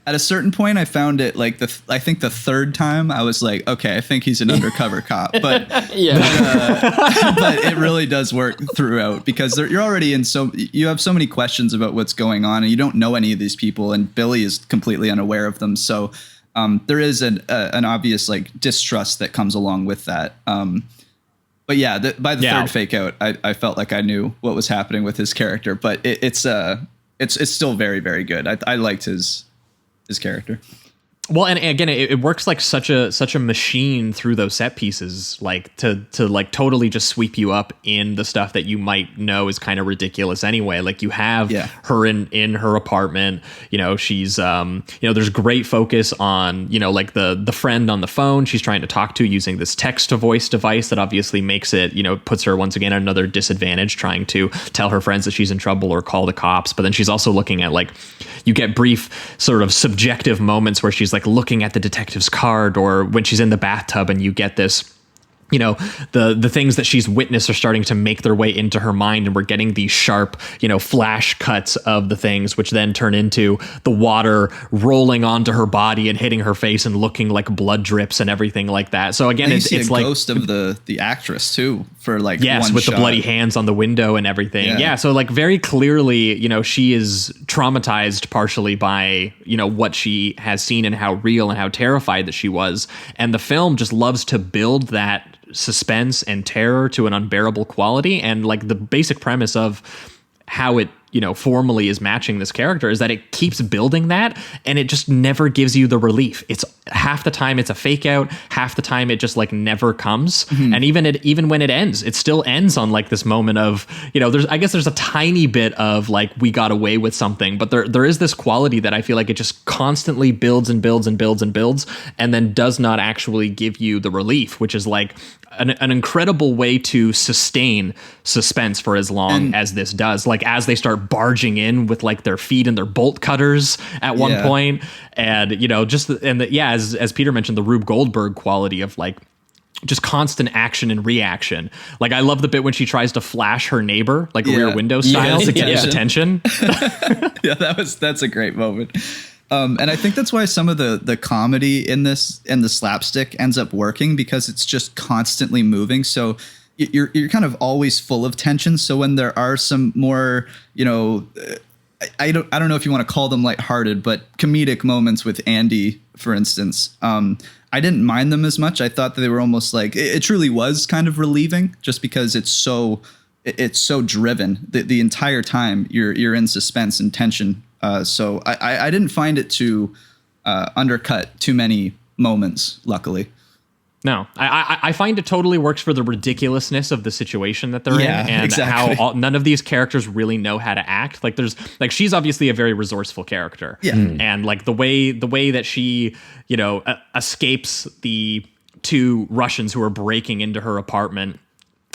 At a certain point, I found it like I think the 3rd time I was like, okay, I think he's an undercover cop, but but it really does work throughout because you're already you have so many questions about what's going on and you don't know any of these people, and Billy is completely unaware of them. So there is an obvious like distrust that comes along with that. But yeah, by the 3rd fake out, I felt like I knew what was happening with his character, but it's still very, very good. I liked his character. Well, and again, it works like such a machine through those set pieces, like to like totally just sweep you up in the stuff that you might know is kind of ridiculous anyway. Like you have her in her apartment, she's there's great focus on like the friend on the phone she's trying to talk to using this text to voice device that obviously makes it puts her once again at another disadvantage trying to tell her friends that she's in trouble or call the cops. But then she's also looking at like you get brief sort of subjective moments where she's like looking at the detective's card, or when she's in the bathtub and you get this, the things that she's witnessed are starting to make their way into her mind, and we're getting these sharp, flash cuts of the things, which then turn into the water rolling onto her body and hitting her face and looking like blood drips and everything like that. So again, it's a like ghost of the actress too for like with shot. The bloody hands on the window and everything. Yeah. So like very clearly, she is traumatized partially by what she has seen and how real and how terrified that she was, and the film just loves to build that suspense and terror to an unbearable quality. And like the basic premise of how it formally is matching this character is that it keeps building that, and it just never gives you the relief. It's half the time it's a fake out, half the time it just like never comes. And even when it ends, it still ends on like this moment of there's a tiny bit of like we got away with something, but there is this quality that I feel like it just constantly builds and builds and builds and builds, and then does not actually give you the relief, which is like an incredible way to sustain suspense for as long as this does. Like as they start barging in with like their feet and their bolt cutters at one point, and as Peter mentioned, the Rube Goldberg quality of like just constant action and reaction. Like I love the bit when she tries to flash her neighbor like Rear Window style to get his attention. That's a great moment. And I think that's why some of the comedy in this and the slapstick ends up working, because it's just constantly moving. So you're kind of always full of tension. So when there are some more, I don't know if you want to call them lighthearted, but comedic moments with Andy, for instance, I didn't mind them as much. I thought that they were almost like it truly was kind of relieving, just because it's so driven the entire time. You're in suspense and tension. So I didn't find it to undercut too many moments, luckily. No, I find it totally works for the ridiculousness of the situation that they're in, and exactly. how none of these characters really know how to act. Like she's obviously a very resourceful character, and like the way that she escapes the two Russians who are breaking into her apartment.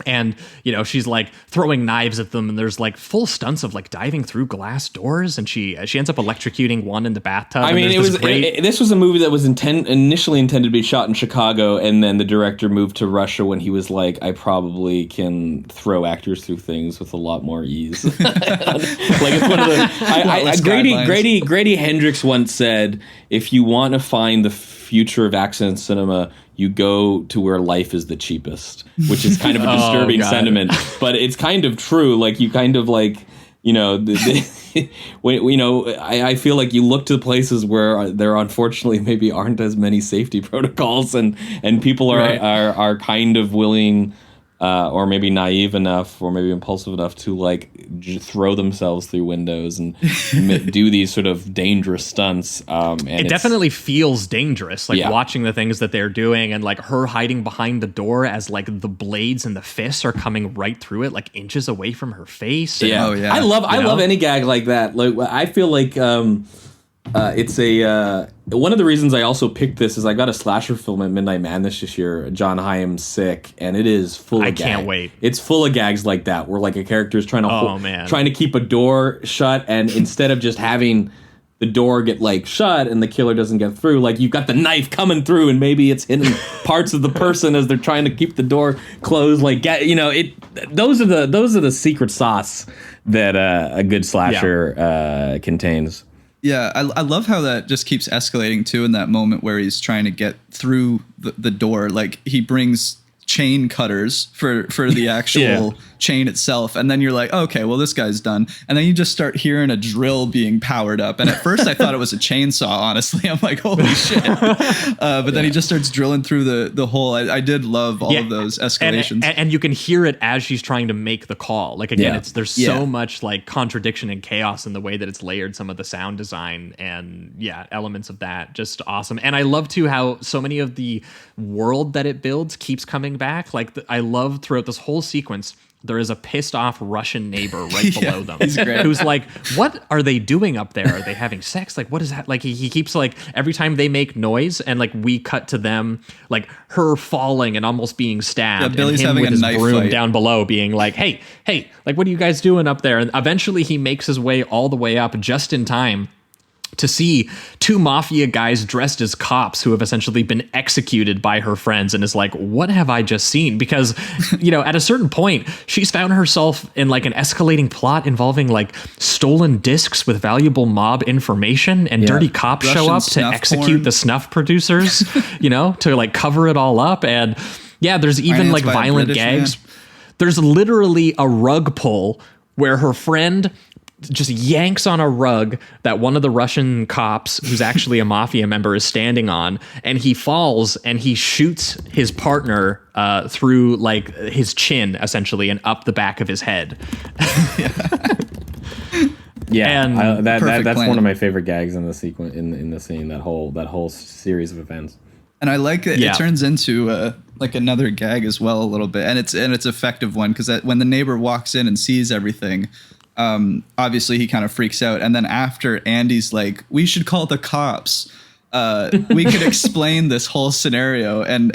And, she's like throwing knives at them, and there's like full stunts of like diving through glass doors, and she ends up electrocuting one in the bathtub. I mean, this was a movie that was initially intended to be shot in Chicago, and then the director moved to Russia when he was like, I probably can throw actors through things with a lot more ease. Like it's one of the Grady Hendrix once said, if you want to find the future of action cinema, you go to where life is the cheapest, which is kind of a disturbing sentiment, but it's kind of true. Like you kind of like, I feel like you look to places where there unfortunately maybe aren't as many safety protocols, and people are kind of willing, or maybe naive enough, or maybe impulsive enough to like throw themselves through windows and do these sort of dangerous stunts. And it definitely feels dangerous, like watching the things that they're doing, and like her hiding behind the door as like the blades and the fists are coming right through it, like inches away from her face. And, I love any gag like that. Like I feel like it's one of the reasons I also picked this is I got a slasher film at Midnight Madness this year, John Hyam's Sick, and it is full of gags. I can't wait. It's full of gags like that, where like a character is trying to keep a door shut, and instead of just having the door get like shut and the killer doesn't get through, like you've got the knife coming through, and maybe it's hitting parts of the person as they're trying to keep the door closed. Like those are the secret sauce that a good slasher contains. Yeah, I love how that just keeps escalating too in that moment where he's trying to get through the door. Like he brings chain cutters for the actual chain itself, and then you're like, okay, well this guy's done, and then you just start hearing a drill being powered up, and at first I thought it was a chainsaw, honestly. I'm like, holy shit. But then he just starts drilling through the hole. I did love all of those escalations, and you can hear it as she's trying to make the call. Like again, there's so much like contradiction and chaos in the way that it's layered, some of the sound design and elements of that, just awesome. And I love too how so many of the world that it builds keeps coming back. Like I love throughout this whole sequence, there is a pissed off Russian neighbor right below them who's like, what are they doing up there? Are they having sex? Like, what is that? Like he keeps like every time they make noise, and like we cut to them, like her falling and almost being stabbed, Billy's and him having with a his knife broom fight down below being like, hey, like what are you guys doing up there? And eventually he makes his way all the way up just in time to see two mafia guys dressed as cops who have essentially been executed by her friends, and is like, what have I just seen? Because, at a certain point, she's found herself in like an escalating plot involving like stolen discs with valuable mob information, and dirty cops Russian show up to execute porn. the snuff producers, to like cover it all up. And there's even like violent gags. There's literally a rug pull where her friend just yanks on a rug that one of the Russian cops, who's actually a mafia member, is standing on, and he falls and he shoots his partner through like his chin essentially and up the back of his head. And that's plan. one of my favorite gags in the sequence in the scene, that whole series of events. And I like that it turns into like another gag as well a little bit, and it's effective one, because when the neighbor walks in and sees everything, obviously he kind of freaks out, and then after Andy's like, we should call the cops, we could explain this whole scenario, and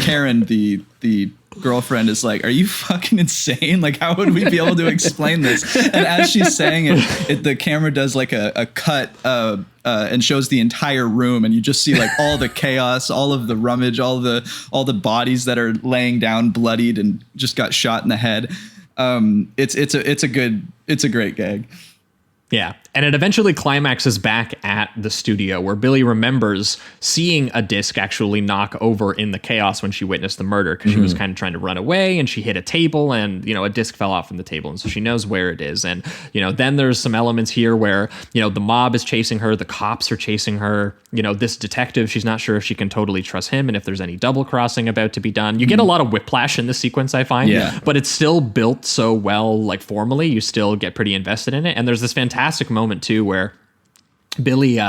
Karen, the girlfriend, is like, are you fucking insane? Like, how would we be able to explain this? And as she's saying it, the camera does like a cut and shows the entire room, and you just see like all the chaos, all of the rummage, all the bodies that are laying down bloodied and just got shot in the head. It's a great gag. Yeah. And it eventually climaxes back at the studio where Billy remembers seeing a disc actually knock over in the chaos when she witnessed the murder, because she was kind of trying to run away and she hit a table and, you know, a disc fell off from the table. And so she knows where it is. And, you know, then there's some elements here where, you know, the mob is chasing her. The cops are chasing her. You know, this detective, she's not sure if she can totally trust him and if there's any double crossing about to be done. You get a lot of whiplash in this sequence, I find. Yeah. But it's still built so well, like formally, you still get pretty invested in it. And there's this fantastic moment too where Billy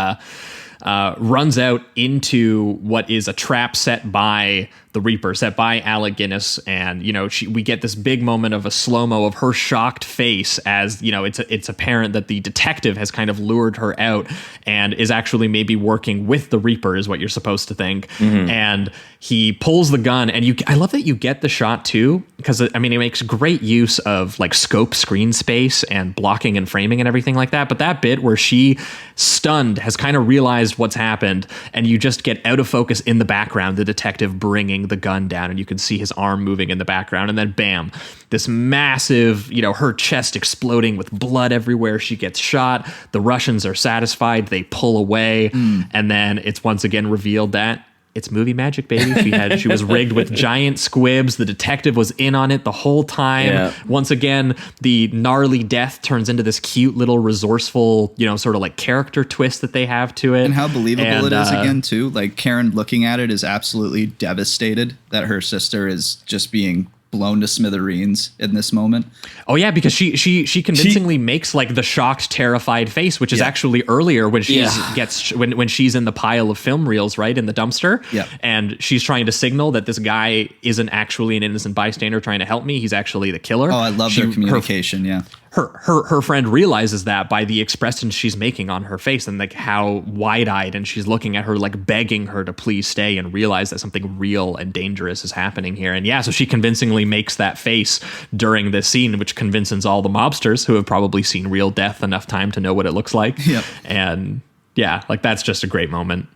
runs out into what is a trap set by the Reaper, set by Alec Guinness, and you know we get this big moment of a slow-mo of her shocked face as you know it's apparent that the detective has kind of lured her out and is actually maybe working with the Reaper, is what you're supposed to think. And he pulls the gun, and I love that you get the shot too, because I mean it makes great use of like scope screen space and blocking and framing and everything like that. But that bit where she, stunned, has kind of realized what's happened, and you just get out of focus in the background the detective bringing the gun down, and you can see his arm moving in the background, and then bam, this massive, you know, her chest exploding with blood everywhere. She gets shot. The Russians are satisfied. They pull away, and then it's once again revealed that it's movie magic, baby. She was rigged with giant squibs. The detective was in on it the whole time. Yeah. Once again, the gnarly death turns into this cute little resourceful, you know, sort of like character twist that they have to it. And how believable it is again, too. Like Karen looking at it is absolutely devastated that her sister is just being blown to smithereens in this moment. Oh yeah, because she convincingly makes like the shocked, terrified face, which is actually earlier when when she's in the pile of film reels, right, in the dumpster. Yeah. And she's trying to signal that this guy isn't actually an innocent bystander trying to help me. He's actually the killer. Oh, I love their communication. Her friend realizes that by the expression she's making on her face, and like how wide-eyed, and she's looking at her like begging her to please stay and realize that something real and dangerous is happening here. And yeah, so she convincingly makes that face during this scene, which convinces all the mobsters who have probably seen real death enough time to know what it looks like. Yep. And yeah, like that's just a great moment.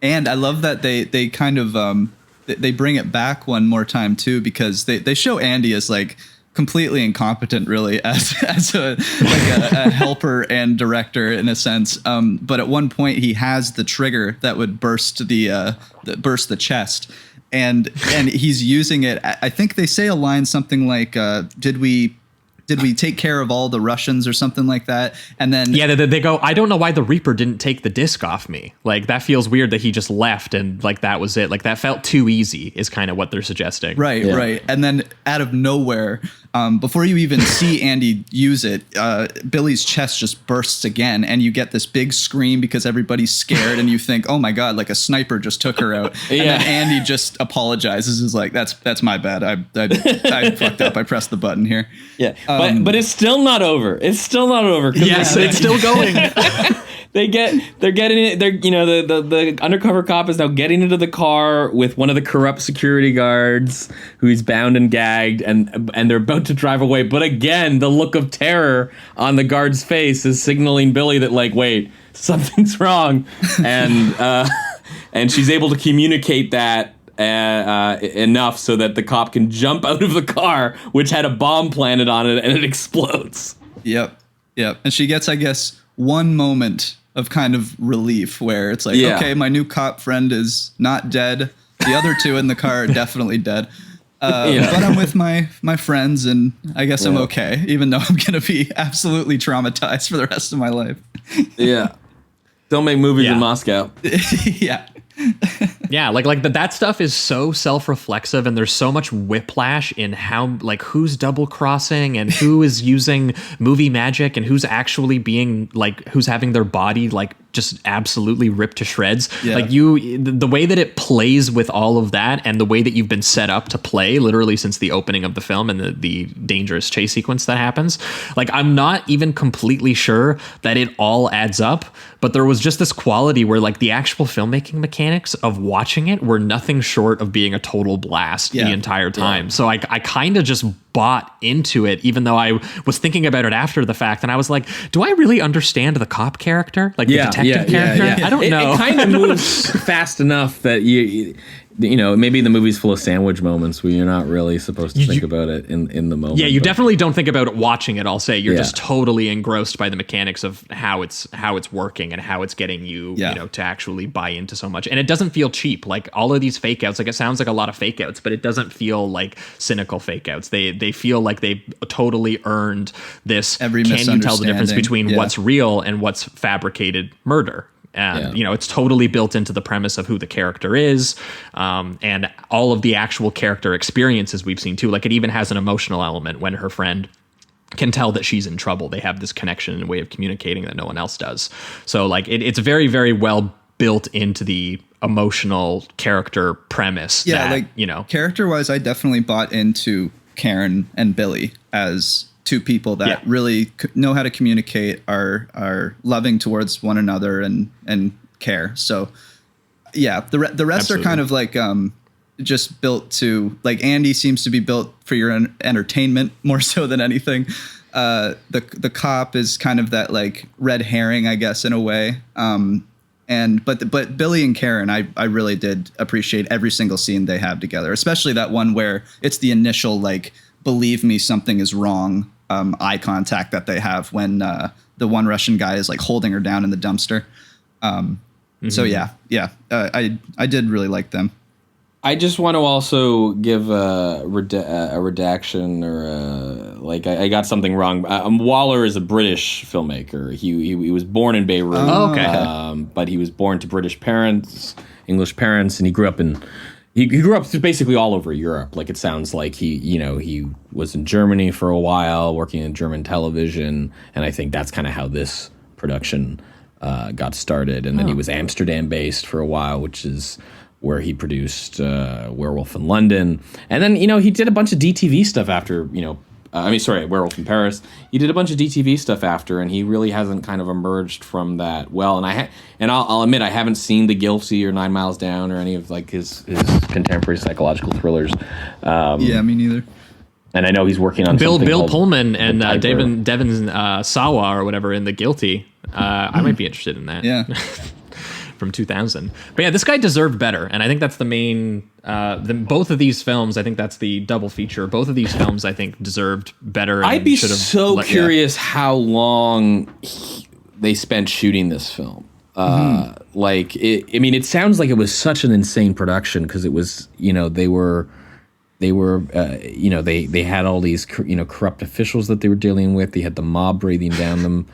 And I love that they kind of they bring it back one more time too, because they show Andy as like completely incompetent, really, as a helper and director in a sense. But at one point, he has the trigger that would burst the chest, and he's using it. I think they say a line something like, "Did we take care of all the Russians," or something like that? And then they go, "I don't know why the Reaper didn't take the disc off me. Like that feels weird that he just left and like that was it. Like that felt too easy," is kind of what they're suggesting. Right. And then out of nowhere, before you even see Andy use it, Billy's chest just bursts again, and you get this big scream because everybody's scared, and you think, "Oh my God, like a sniper just took her out." And then Andy just apologizes, is like, "That's my bad. I fucked up. I pressed the button here." Yeah. But it's still not over. It's still not over. Yes, it's still going. They're getting it. They're, you know, the undercover cop is now getting into the car with one of the corrupt security guards who's bound and gagged, and they're about to drive away. But again, the look of terror on the guard's face is signaling Billy that, like, wait, something's wrong, and she's able to communicate that enough so that the cop can jump out of the car, which had a bomb planted on it, and it explodes. Yep. And she gets, I guess, one moment of kind of relief where it's like, okay, my new cop friend is not dead. The other two in the car are definitely dead. But I'm with my friends, and I guess I'm okay, even though I'm going to be absolutely traumatized for the rest of my life. Yeah. Don't make movies in Moscow. Yeah. Yeah, like that stuff is so self-reflexive, and there's so much whiplash in how, like, who's double crossing and who is using movie magic and who's actually being, like, who's having their body, like, just absolutely ripped to shreds. Yeah. Like, the way that it plays with all of that, and the way that you've been set up to play literally since the opening of the film and the dangerous chase sequence that happens, like, I'm not even completely sure that it all adds up, but there was just this quality where, like, the actual filmmaking mechanics of watching it were nothing short of being a total blast the entire time. Yeah. So I kind of just bought into it, even though I was thinking about it after the fact, and I was like, do I really understand the cop character? Like the detective character? I don't know. It kind of moves fast enough that maybe the movie's full of sandwich moments where you're not really supposed to think about it in the moment. Yeah, you definitely don't think about it watching it. I'll say you're just totally engrossed by the mechanics of how it's working and how it's getting you, to actually buy into so much. And it doesn't feel cheap. Like all of these fake outs, like it sounds like a lot of fake outs, but it doesn't feel like cynical fake outs. They feel like they totally earned this. Every can you tell the difference misunderstanding. between what's real and what's fabricated murder? And, it's totally built into the premise of who the character is, and all of the actual character experiences we've seen too. Like it even has an emotional element when her friend can tell that she's in trouble. They have this connection and way of communicating that no one else does. So like it's very, very well built into the emotional character premise. Yeah, that, character wise, I definitely bought into Karen and Billy as two people that really know how to communicate, are loving towards one another and care. So yeah, the rest Absolutely. are kind of like just built to, like, Andy seems to be built for your entertainment more so than anything. The cop is kind of that like red herring, I guess, in a way. But Billy and Karen, I really did appreciate every single scene they have together, especially that one where it's the initial like, believe me, something is wrong eye contact that they have when the one Russian guy is like holding her down in the dumpster. So I did really like them. I just want to also give a redaction or I got something wrong. Waller is a British filmmaker. He was born in Beirut. Oh, okay. But he was born to British parents, English parents, and he grew up basically all over Europe. Like it sounds like he was in Germany for a while, working in German television, and I think that's kind of how this production got started. And then he was Amsterdam based for a while, which is where he produced Werewolf in London. And then, he did a bunch of DTV stuff after, Werewolf in Paris. He did a bunch of DTV stuff after, and he really hasn't kind of emerged from that well. And I'll admit, I haven't seen The Guilty or 9 Miles Down or any of like his contemporary psychological thrillers. Yeah, me neither. And I know he's working on Bill called Pullman and The Devin Sawa or whatever in The Guilty. I might be interested in that. Yeah. From 2000. But yeah, this guy deserved better. And I think that's the main, both of these films, I think that's the double feature. Both of these films, I think, deserved better. I'd be so curious how long they spent shooting this film. It sounds like it was such an insane production because it was, they had all these, corrupt officials that they were dealing with. They had the mob breathing down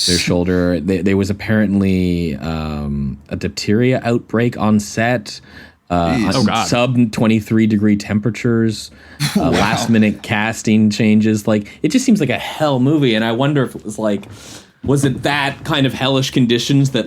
their shoulder. There was apparently a diphtheria outbreak on set. Sub 23 degree temperatures, last minute casting changes. Like it just seems like a hell movie. And I wonder if it was like, was it that kind of hellish conditions that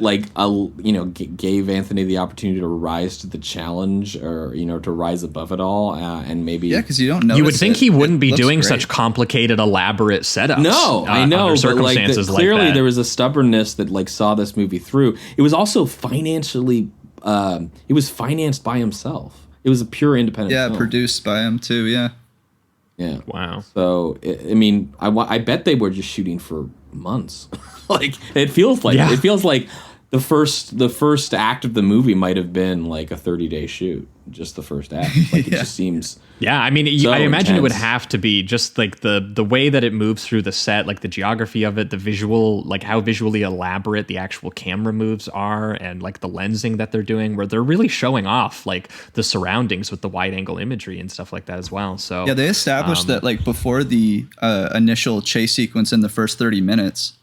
gave Anthony the opportunity to rise to the challenge or, to rise above it all? And maybe. Yeah, because you don't know. You would think he wouldn't be doing such complicated, elaborate setups. No, I know. Under circumstances but clearly like that. There was a stubbornness that saw this movie through. It was also financially, it was financed by himself. It was a pure independent film. Produced by him too, yeah. Yeah. Wow. So, I bet they were just shooting for months. It feels like the first act of the movie might have been like a 30-day shoot, just the first act. It just seems. Yeah, I mean, so I imagine intense. it would have to be just like the way that it moves through the set, like the geography of it, the visual, like how visually elaborate the actual camera moves are, and like the lensing that they're doing, where they're really showing off like the surroundings with the wide angle imagery and stuff like that as well. So yeah, they established that like before the initial chase sequence in the first 30 minutes,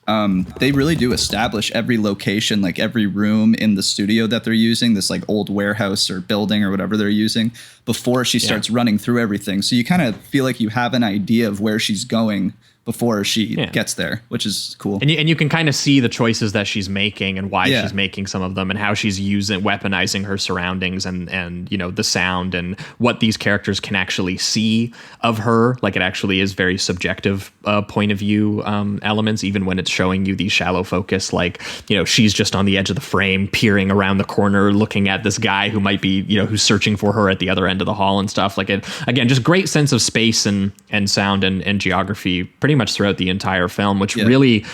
they really do establish every location, like every room in the studio that they're using, this like old warehouse or building or whatever they're using, before she starts running through everything. So you kind of feel like you have an idea of where she's going before she gets there, which is cool. And you can kind of see the choices that she's making and why she's making some of them, and how she's weaponizing her surroundings and the sound and what these characters can actually see of her. Like it actually is very subjective point of view elements, even when it's showing you these shallow focus, like, she's just on the edge of the frame, peering around the corner, looking at this guy who might be, who's searching for her at the other end of the hall and stuff. Like it, again, just great sense of space and sound and geography pretty pretty much throughout the entire film, which really,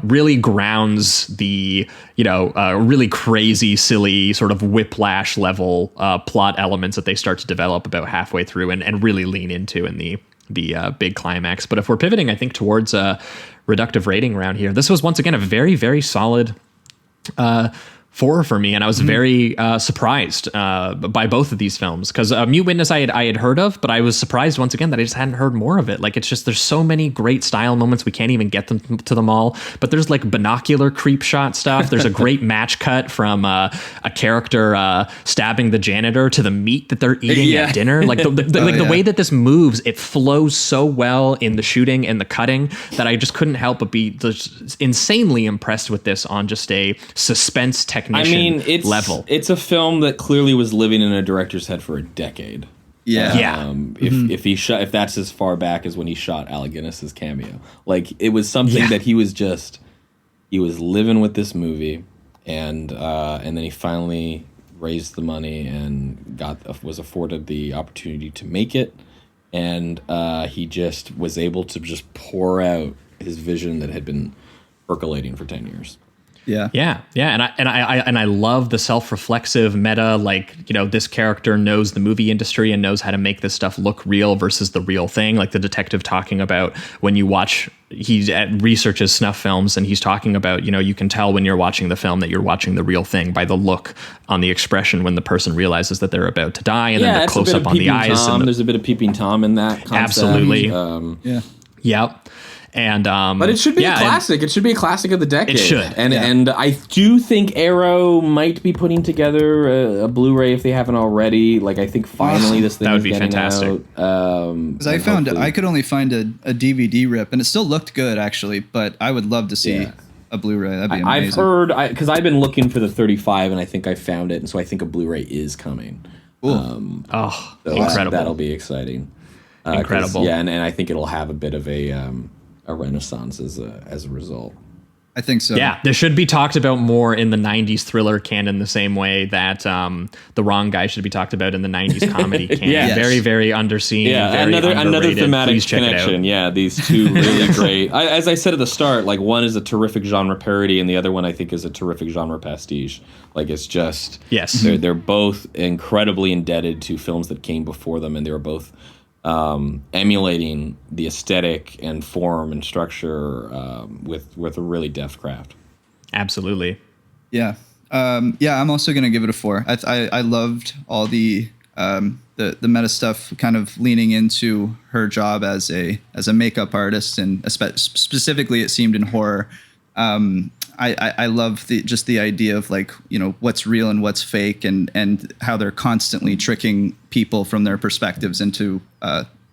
really grounds the, really crazy, silly sort of whiplash level plot elements that they start to develop about halfway through and really lean into in the big climax. But if we're pivoting, I think, towards a reductive rating around here, this was once again a very, very solid 4 for me, and I was very surprised by both of these films, because Mute Witness I had heard of, but I was surprised once again that I just hadn't heard more of it. Like, it's just, there's so many great style moments, we can't even get them to them all, but there's like binocular creep shot stuff. There's a great match cut from a character stabbing the janitor to the meat that they're eating at dinner. Like the way that this moves, it flows so well in the shooting and the cutting that I just couldn't help but be just insanely impressed with this on just a suspense technician level. It's a film that clearly was living in a director's head for a decade. If that's as far back as when he shot Alec Guinness's cameo, like, it was something that he was living with this movie, and then he finally raised the money and was afforded the opportunity to make it, and he just was able to just pour out his vision that had been percolating for 10 years. Yeah. And I love the self-reflexive meta, like, this character knows the movie industry and knows how to make this stuff look real versus the real thing. Like the detective talking about when you watch, he researches snuff films, and he's talking about, you can tell when you're watching the film that you're watching the real thing by the look on the expression when the person realizes that they're about to die, and then the close up on the eyes. There's a bit of Peeping Tom in that concept. Absolutely. Yep. And but it should be a classic. It should be a classic of the decade. It should. And I do think Arrow might be putting together a Blu-ray if they haven't already. Like, I think finally this thing that would be getting fantastic. Because I could only find a DVD rip, and it still looked good actually. But I would love to see a Blu-ray. That'd be amazing. I've heard, because I've been looking for the 35, and I think I found it, and so I think a Blu-ray is coming. Incredible! That'll be exciting. Incredible. And I think it'll have a bit of a renaissance as a result. I think so. Yeah, this should be talked about more in the 90s thriller canon the same way that The Wrong Guy should be talked about in the 90s comedy canon. Very, very underseen. Very another thematic Please check connection. Yeah, these two really great. As I said at the start, like, one is a terrific genre parody, and the other one I think is a terrific genre pastiche. Like, it's just they're both incredibly indebted to films that came before them, and they were both emulating the aesthetic and form and structure with a really deft craft. Absolutely. Yeah. I'm also going to give it a 4. I loved all the meta stuff, kind of leaning into her job as a makeup artist, and specifically it seemed in horror. I love the idea of, like, what's real and what's fake, and how they're constantly tricking people from their perspectives into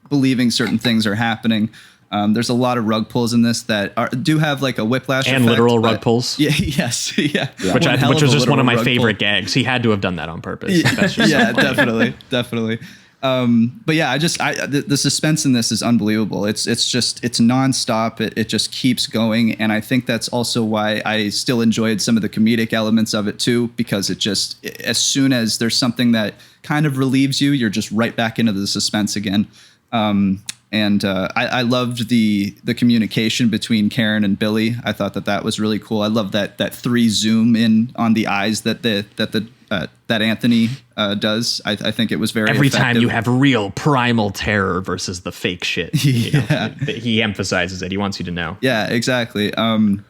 believing certain things are happening. There's a lot of rug pulls in this that do have like a whiplash and effect, literal rug pulls. Yeah. Yes. Yeah. Which was just one of my favorite gags. He had to have done that on purpose. That's just definitely. But yeah, the suspense in this is unbelievable. It's nonstop. It just keeps going, and I think that's also why I still enjoyed some of the comedic elements of it too, because as soon as there's something that kind of relieves you, you're just right back into the suspense again. I loved the communication between Karen and Billy. I thought that was really cool. I love that 3 zoom in on the eyes that Anthony does. I think it was very every effective. time you have real primal terror versus the fake shit. He emphasizes it. He wants you to know. Yeah, exactly.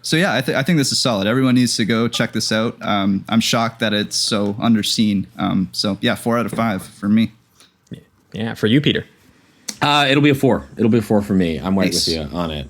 So yeah, I think this is solid. Everyone needs to go check this out. I'm shocked that it's so underseen. So yeah, 4 out of 5 for me. Yeah, for you, Peter. It'll be a 4. It'll be a 4 for me. I'm right with you on it.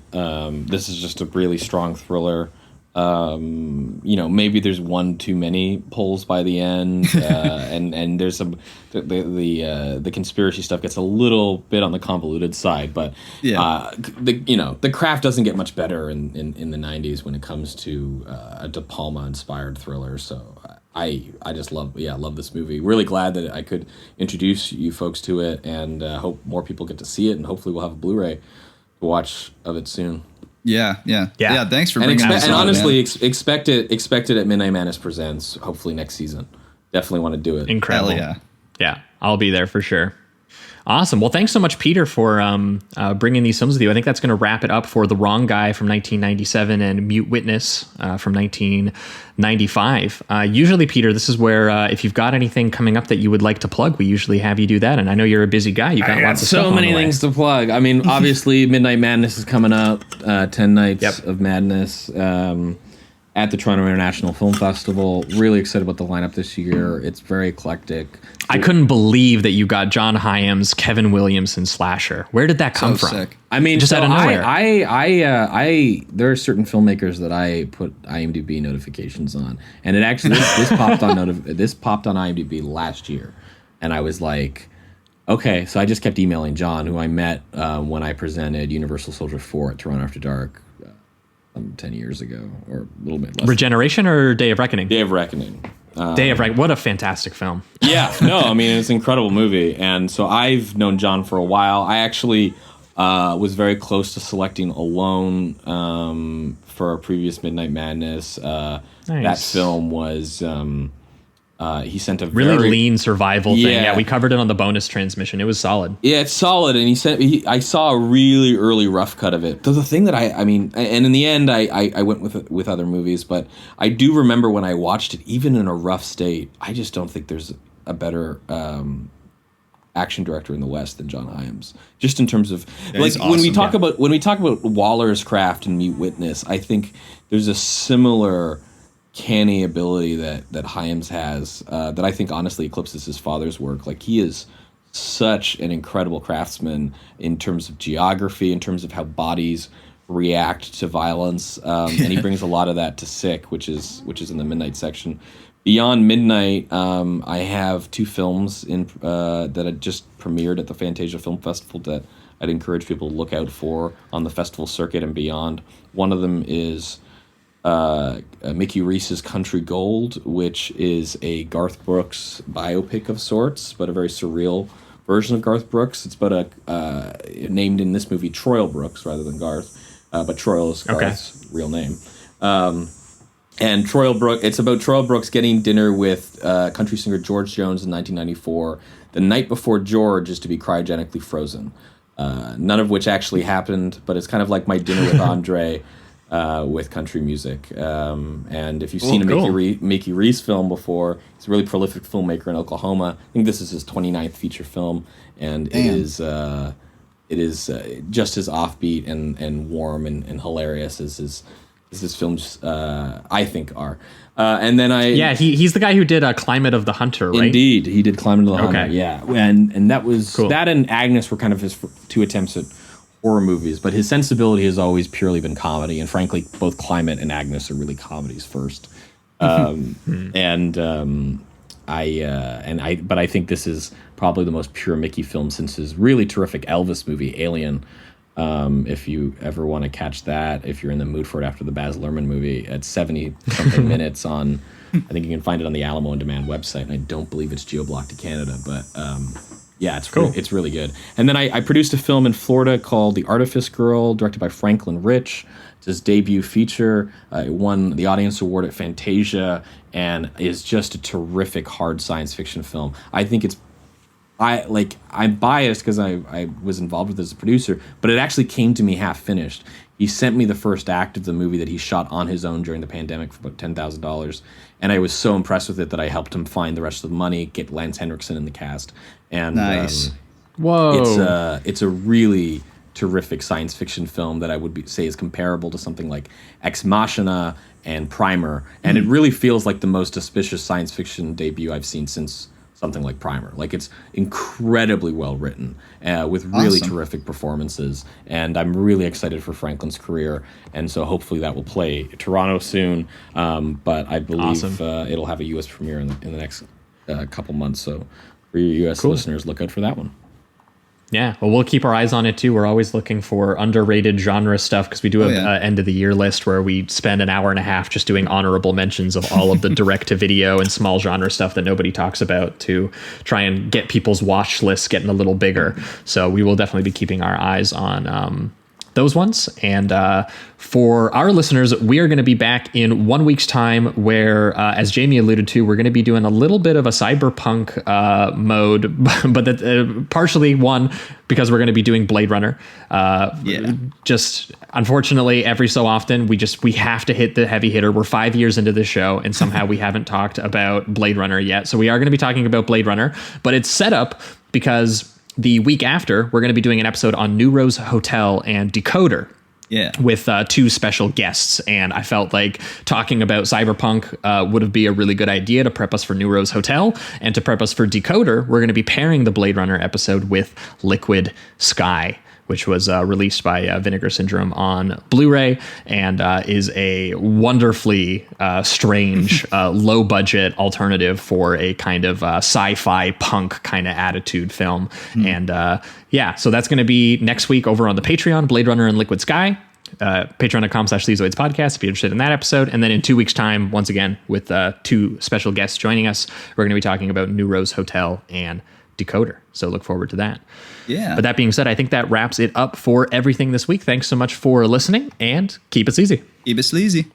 This is just a really strong thriller. Maybe there's one too many pulls by the end, and there's some the conspiracy stuff gets a little bit on the convoluted side, but the craft doesn't get much better in the 90s when it comes to a De Palma inspired thriller. So I just love this movie. Really glad that I could introduce you folks to it, and hope more people get to see it, and hopefully we'll have a Blu-ray to watch of it soon. Yeah. Thanks for bringing it. And honestly, expect it at Midnight Madness Presents. Hopefully next season. Definitely want to do it. Incredible. Hell yeah. Yeah, I'll be there for sure. Awesome. Well, thanks so much, Peter, for bringing these films with you. I think that's going to wrap it up for The Wrong Guy from 1997 and Mute Witness from 1995. Usually, Peter, this is where if you've got anything coming up that you would like to plug, we usually have you do that. And I know you're a busy guy. You've got lots of stuff so many things to plug. I mean, obviously, Midnight Madness is coming up. 10 Nights of Madness. At the Toronto International Film Festival. Really excited about the lineup this year. It's very eclectic. I couldn't believe that you got John Hyams, Kevin Williamson slasher. Where did that come from? Sick. I mean, just out of nowhere. There are certain filmmakers that I put IMDb notifications on, and it actually this popped on IMDb last year, and I was like, okay. So I just kept emailing John, who I met when I presented Universal Soldier 4 at Toronto After Dark. 10 years ago, or a little bit less. Regeneration or Day of Reckoning? Day of Reckoning. Day of Reckoning. What a fantastic film. Yeah, no, I mean, it's an incredible movie. And so I've known John for a while. I actually was very close to selecting Alone for our previous Midnight Madness. Nice. That film was... he sent a really very lean survival thing. Yeah, we covered it on the bonus transmission. It was solid. Yeah, it's solid. And I saw a really early rough cut of it. The thing that I mean, and in the end, I went with other movies, but I do remember when I watched it, even in a rough state, I just don't think there's a better action director in the West than John Hyams. Just in terms of awesome, when we talk about Waller's craft and Mute Witness, I think there's a similar canny ability that Hyams has that I think honestly eclipses his father's work. Like, he is such an incredible craftsman in terms of geography, in terms of how bodies react to violence, and he brings a lot of that to Sick, which is in the Midnight section. Beyond Midnight, I have 2 films that had just premiered at the Fantasia Film Festival that I'd encourage people to look out for on the festival circuit and beyond. One of them is Mickey Reese's Country Gold, which is a Garth Brooks biopic of sorts, but a very surreal version of Garth Brooks. It's about named in this movie Troil Brooks rather than Garth, but Troil is Garth's real name. And it's about Troil Brooks getting dinner with country singer George Jones in 1994, the night before George is to be cryogenically frozen. None of which actually happened, but it's kind of like my dinner with Andre. With country music. And if you've seen a Mickey Reese film before, he's a really prolific filmmaker in Oklahoma. I think this is his 29th feature film, and it is just as offbeat and warm and hilarious as his films, I think, are. And then he's the guy who did Climate of the Hunter, right? Indeed, he did Climate of the Hunter, yeah. And that was... Cool. That and Agnes were kind of his 2 attempts at horror movies, but his sensibility has always purely been comedy, and frankly, both Climate and Agnes are really comedies first. But I think this is probably the most pure Mickey film since his really terrific Elvis movie, Alien. If you ever want to catch that, if you're in the mood for it after the Baz Luhrmann movie, at 70-something minutes on, I think you can find it on the Alamo On Demand website, and I don't believe it's geo-blocked to Canada, but... yeah, it's cool. It's really good. And then I produced a film in Florida called The Artifice Girl, directed by Franklin Rich. It's his debut feature. It won the Audience Award at Fantasia and is just a terrific hard science fiction film. I think I'm biased because I was involved with it as a producer, but it actually came to me half finished. He sent me the first act of the movie that he shot on his own during the pandemic for about $10,000. And I was so impressed with it that I helped him find the rest of the money, get Lance Henriksen in the cast. And nice. Whoa. It's a really terrific science fiction film that I would say is comparable to something like Ex Machina and Primer. And it really feels like the most auspicious science fiction debut I've seen since something like Primer. Like, it's incredibly well written with really terrific performances, and I'm really excited for Franklin's career, and so hopefully that will play Toronto soon, but I believe it'll have a U.S. premiere in the next couple months, so for your U.S. listeners, look out for that one. Yeah, well, we'll keep our eyes on it too. We're always looking for underrated genre stuff because we do have an end of the year list where we spend an hour and a half just doing honorable mentions of all of the direct to video and small genre stuff that nobody talks about to try and get people's watch lists getting a little bigger. So we will definitely be keeping our eyes on those ones. And for our listeners, we are going to be back in 1 week's time where, as Jamie alluded to, we're going to be doing a little bit of a cyberpunk mode, but that partially one because we're going to be doing Blade Runner. Just unfortunately, every so often we have to hit the heavy hitter. We're 5 years into this show, and somehow we haven't talked about Blade Runner yet. So we are going to be talking about Blade Runner, but it's set up because the week after we're going to be doing an episode on New Rose Hotel and Decoder. Yeah, with two special guests, and I felt like talking about Cyberpunk would be a really good idea to prep us for New Rose Hotel, and to prep us for Decoder, we're going to be pairing the Blade Runner episode with Liquid Sky, which was released by Vinegar Syndrome on Blu-ray, and is a wonderfully strange, low-budget alternative for a kind of sci-fi punk kind of attitude film. And so that's going to be next week over on the Patreon, Blade Runner and Liquid Sky. Patreon.com/Sleazoids podcast if you're interested in that episode. And then in 2 weeks' time, once again, with two special guests joining us, we're going to be talking about New Rose Hotel and Decoder. So look forward to that. Yeah. But that being said, I think that wraps it up for everything this week. Thanks so much for listening, and keep it sleazy. Keep it sleazy.